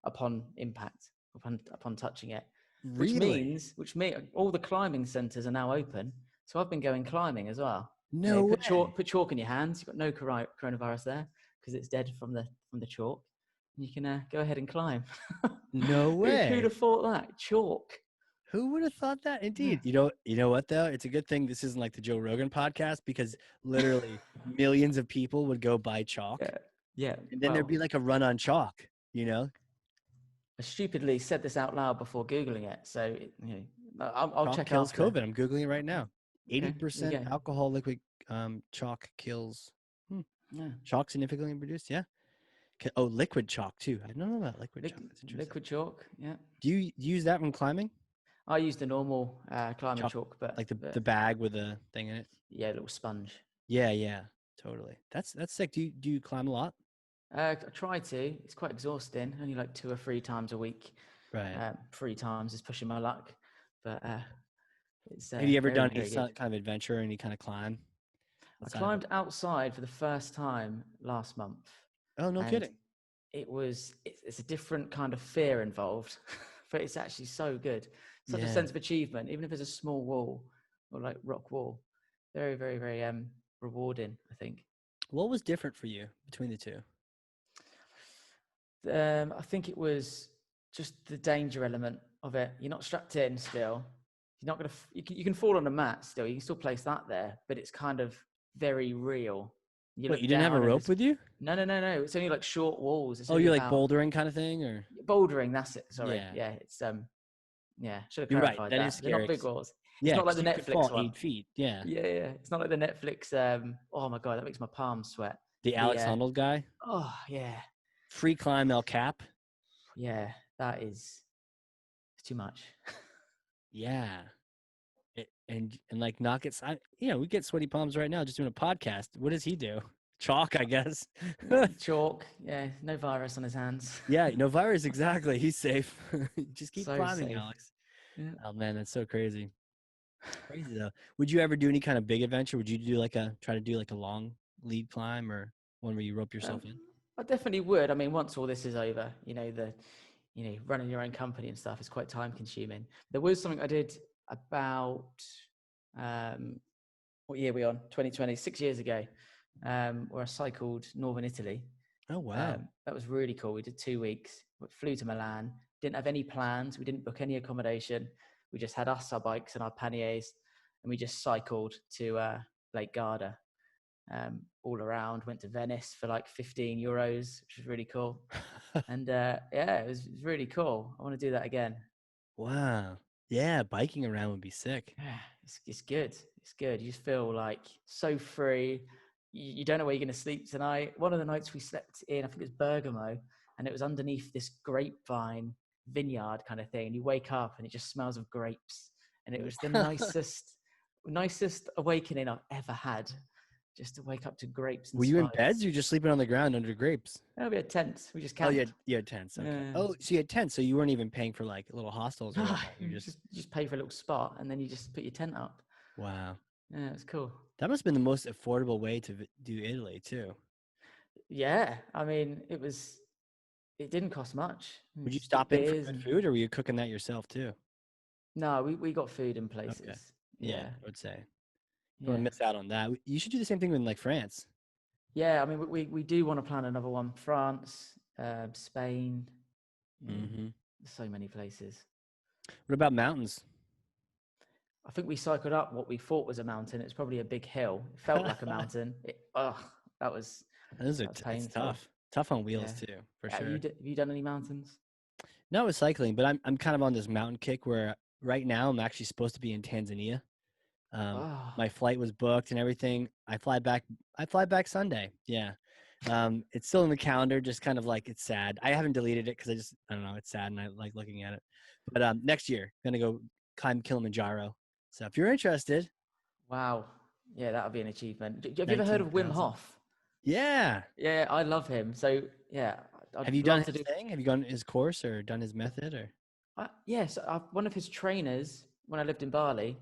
upon impact, upon touching it, really, which means all the climbing centers are now open. So I've been going climbing as well. no way, Put chalk in your hands. You've got no coronavirus there because it's dead from the chalk. And you can go ahead and climb. no Who'd way. have thought that? Chalk. Who would have thought that? Yeah. Indeed. You know what though? It's a good thing this isn't like the Joe Rogan podcast because literally millions of people would go buy chalk Yeah. Yeah. and then there'd Well, be like a run on chalk. I stupidly said this out loud before Googling it. So, I'll Chalk check kills after. COVID. I'm Googling it right now. Okay. There you 80% go. alcohol liquid chalk kills. Yeah. Chalk significantly reduced. Yeah. Oh, liquid chalk too. I don't know about liquid chalk. That's interesting. Liquid chalk. Yeah. Do you use that when climbing? I used the normal climbing Chalk, chalk, like the, but the bag with the thing in it? yeah, a little sponge. Yeah, yeah, totally. That's sick. Do you climb a lot? I try to. It's quite exhausting. Only like 2 or 3 times a week. Right. 3 times is pushing my luck, but it's Have you ever very, done any very good. kind of adventure, any kind of climb I outside of it? climbed outside for the first time last month, Oh, no and kidding. it's a different kind of fear involved, but it's actually so good. Such a Yeah. sense of achievement, even if it's a small wall or like rock wall. Very, very, very rewarding, I think. What was different for you between the two? I think it was just the danger element of it. You're not strapped in still. You're not gonna. You can fall on a mat still. You can still place that there, but it's kind of very real. You Wait, look you didn't have a down and rope there's with you? no, no, no, no. It's only like short walls. It's Oh, only you're like about bouldering kind of thing, or bouldering. That's it. Sorry. yeah. Yeah, it's yeah. Should have You're right. clarified That is that. They're not scary. big walls. It's Yeah, not like because the you could fall Netflix one. 8 feet. Yeah. Yeah, yeah. It's not like the Netflix. Oh my god, that makes my palms sweat. The The Alex Honnold guy, oh yeah, free climb El Cap. yeah. That is it's too much. Yeah. And like not get, we get sweaty palms right now just doing a podcast. What does he do? Chalk, I guess. Chalk, yeah, no virus on his hands. Yeah, no virus. Exactly. He's safe. Just keep So climbing, safe. Alex. Yeah. Oh man, that's so crazy. Crazy though. Would you ever do any kind of big adventure? Would you try to do like a long lead climb or one where you rope Um, yourself in? I definitely would. I mean, once all this is over, running your own company and stuff is quite time consuming. There was something I did about what year are we on? 2020, 6 years ago, where I cycled Northern Italy. Oh, wow. That was really cool. We did 2 weeks, flew to Milan, didn't have any plans. We didn't book any accommodation. We just had us, our bikes and our panniers, and we just cycled to Lake Garda, all around, went to Venice for like 15 euros, which was really cool. And yeah, it was really cool. I want to do that again. Wow. Yeah, biking around would be sick. Yeah, it's good. It's good. You just feel like so free. You don't know where you're going to sleep tonight. One of the nights we slept in, I think it was Bergamo, and it was underneath this grapevine vineyard kind of thing. And you wake up and it just smells of grapes. And it was the nicest awakening I've ever had. Just to wake up to grapes and Were you in spice. beds or you just sleeping on the ground under grapes? No, we had tents. We just Oh, camped. you had tents. Okay. Yeah. Oh, so you had tents. So you weren't even paying for like little hostels or No, whatnot. you just pay for a little spot and then you just put your tent up. Wow. Yeah, it's cool. That must have been the most affordable way to do Italy too. Yeah, I mean, it didn't cost much. Would you Just stop in for beers good food or were you cooking that yourself too? No, we got food in places. Okay. Yeah. I would say. Don't Yeah. want to miss out on that. You should do the same thing with like France. Yeah, I mean, we do want to plan another one. France, Spain. Mm-hmm. So many places. What about mountains? I think we cycled up what we thought was a mountain. It's probably a big hill. It felt like a mountain. That was It's painful. tough. Tough on wheels too, for sure. Have you done any mountains? No, with cycling, but I'm kind of on this mountain kick where right now I'm actually supposed to be in Tanzania. My flight was booked and everything. I fly back Sunday. Yeah. It's still in the calendar, just kind of like, it's sad. I haven't deleted it because I don't know, it's sad and I like looking at it. But next year, gonna go climb Kilimanjaro. So if you're interested. Wow. Yeah, that would be an achievement. Have you ever heard of Wim Hof? Yeah. Yeah, I love him. So yeah. Have you done his thing? Have you gone his course or done his method or? Yes, one of his trainers when I lived in Bali,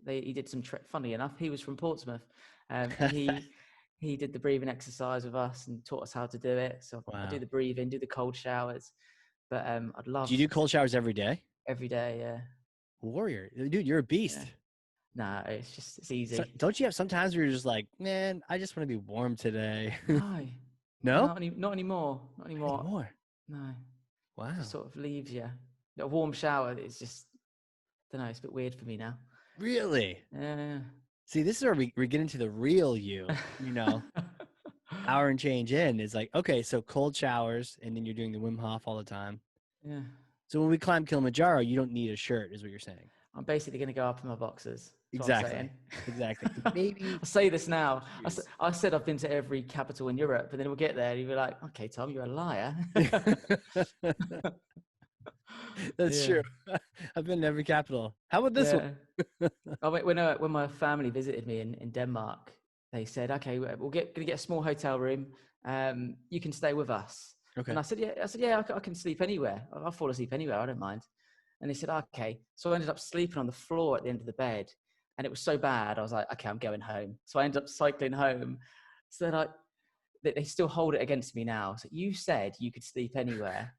he did some. Funny enough, he was from Portsmouth, and he did the breathing exercise with us and taught us how to do it. So wow. I do the breathing, do the cold showers. But I'd love. Do you do cold showers every day? Every day, yeah. Warrior, dude, you're a beast. Yeah. Nah, it's easy. So, don't you have sometimes where you're just like, man, I just want to be warm today? No. No? Not anymore. Not anymore. No. Wow. It just sort of leaves you. A warm shower, it's just, I don't know, it's a bit weird for me now. Really? Yeah. See, this is where we get into the real you, hour and change in is like, okay, so cold showers and then you're doing the Wim Hof all the time. Yeah. So when we climb Kilimanjaro, you don't need a shirt is what you're saying. I'm basically going to go up in my boxers. Exactly. Maybe I'll say this now. I said I've been to every capital in Europe, but then we'll get there and you'll be like, okay, Tom, you're a liar. That's true. I've been in every capital. How about this one? When my family visited me in Denmark, they said, okay, we're going to get a small hotel room. You can stay with us. Okay. And I said, yeah, I can sleep anywhere. I'll fall asleep anywhere. I don't mind. And they said, okay. So I ended up sleeping on the floor at the end of the bed. And it was so bad. I was like, okay, I'm going home. So I ended up cycling home. So they still hold it against me now. So you said you could sleep anywhere.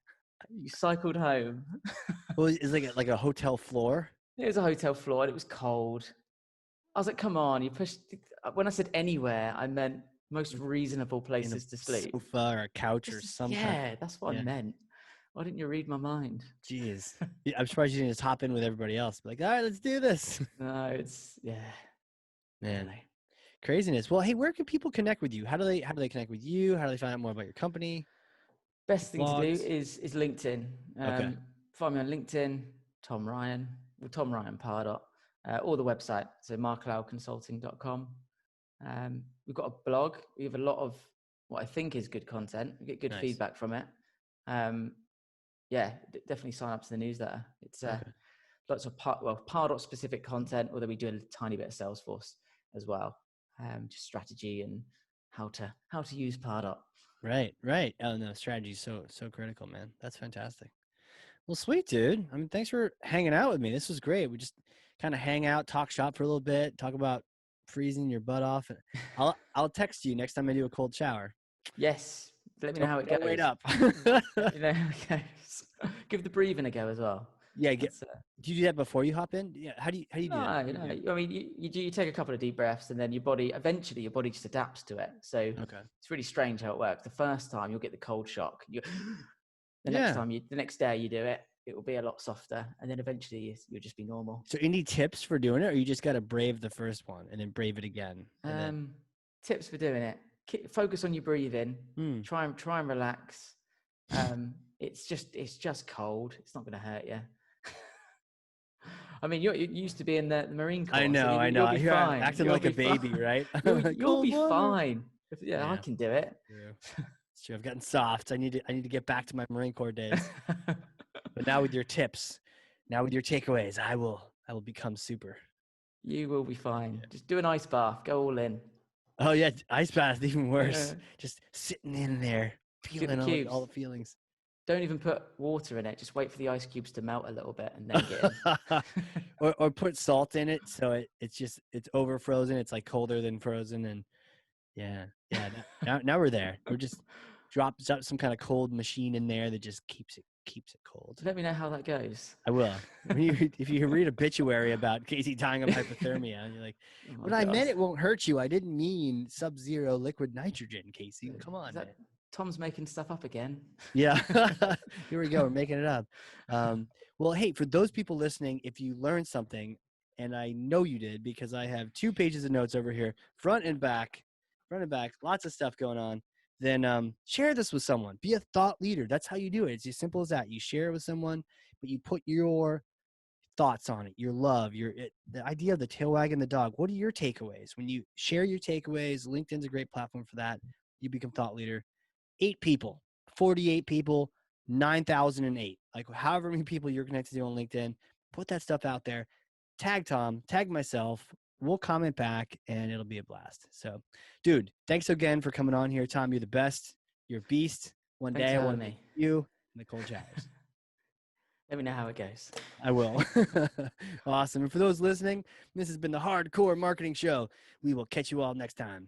You cycled home. Well, it's like a hotel floor. It was a hotel floor and it was cold. I was like, come on, you pushed. When I said anywhere, I meant most reasonable places to sleep. Sofa or a couch or something. Yeah, that's what I meant. Why didn't you read my mind? Jeez. I'm surprised you didn't just hop in with everybody else. Like, all right, let's do this. No, man, craziness. Well, hey, where can people connect with you? How do they connect with you? How do they find out more about your company? Best thing to do is LinkedIn. Okay. Find me on LinkedIn, Tom Ryan Pardot, or the website, so MarCloudConsulting.com. We've got a blog. We have a lot of what I think is good content. We get good feedback from it. Definitely sign up to the newsletter. It's lots of Pardot specific content, although we do a tiny bit of Salesforce as well. Just strategy and how to use Pardot. Right. Oh no, strategy is so critical, man. That's fantastic. Well, sweet, dude. I mean, thanks for hanging out with me. This was great. We just kind of hang out, talk shop for a little bit, talk about freezing your butt off. I'll text you next time I do a cold shower. Yes. Let me know how it goes. Wait up. Give the breathing a go as well. Yeah. That's Do you do that before you hop in? Yeah. How do you do that? no, no. I mean, you take a couple of deep breaths, and then eventually your body just adapts to it. So Okay. it's really strange how it works. The first time you'll get the cold shock. The Yeah. next day you do it, it will be a lot softer, and then eventually you'll just be normal. So any tips for doing it, or you just got to brave the first one and then brave it again? And then, Tips for doing it: focus on your breathing. hmm. Try and relax. It's just cold. It's not going to hurt you. I mean, you used to be in the Marine Corps. I know. You'll be Here I'm fine. acting You'll like a be baby, fine. right? You'll be Cold water. fine. Yeah, I can do it. True. It's true. I've gotten soft. I need to get back to my Marine Corps days. But now with your tips, now with your takeaways, I will become super. You will be fine. Just do an ice bath. Go all in. Oh yeah, ice bath, even worse. Just sitting in there, Get the feeling cubes. all the feelings. Don't even put water in it. Just wait for the ice cubes to melt a little bit and then get in. or put salt in it, so it's over frozen. It's like colder than frozen, and yeah. Now we're there. We're just drop some kind of cold machine in there that just keeps it cold. Let me know how that goes. I will. If you read obituary about Casey dying of hypothermia, and you're like, "But I meant it won't hurt you. I didn't mean sub-zero liquid nitrogen, Casey. Come on, man." Tom's making stuff up again. Yeah. Here we go. We're making it up. Well, hey, for those people listening, if you learned something, and I know you did because I have 2 pages of notes over here, front and back, lots of stuff going on, then share this with someone. Be a thought leader. That's how you do it. It's as simple as that. You share it with someone, but you put your thoughts on it, your love, the idea of the tail wagging the dog. What are your takeaways? When you share your takeaways, LinkedIn's a great platform for that. You become thought leader. 8 people, 48 people, 9,008. Like however many people you're connected to on LinkedIn, put that stuff out there. Tag Tom, tag myself. We'll comment back and it'll be a blast. So, dude, thanks again for coming on here. Tom, you're the best. You're a beast. One day I want to meet you in the cold showers. Let me know how it goes. I will. Awesome. And for those listening, this has been the Hardcore Marketing Show. We will catch you all next time.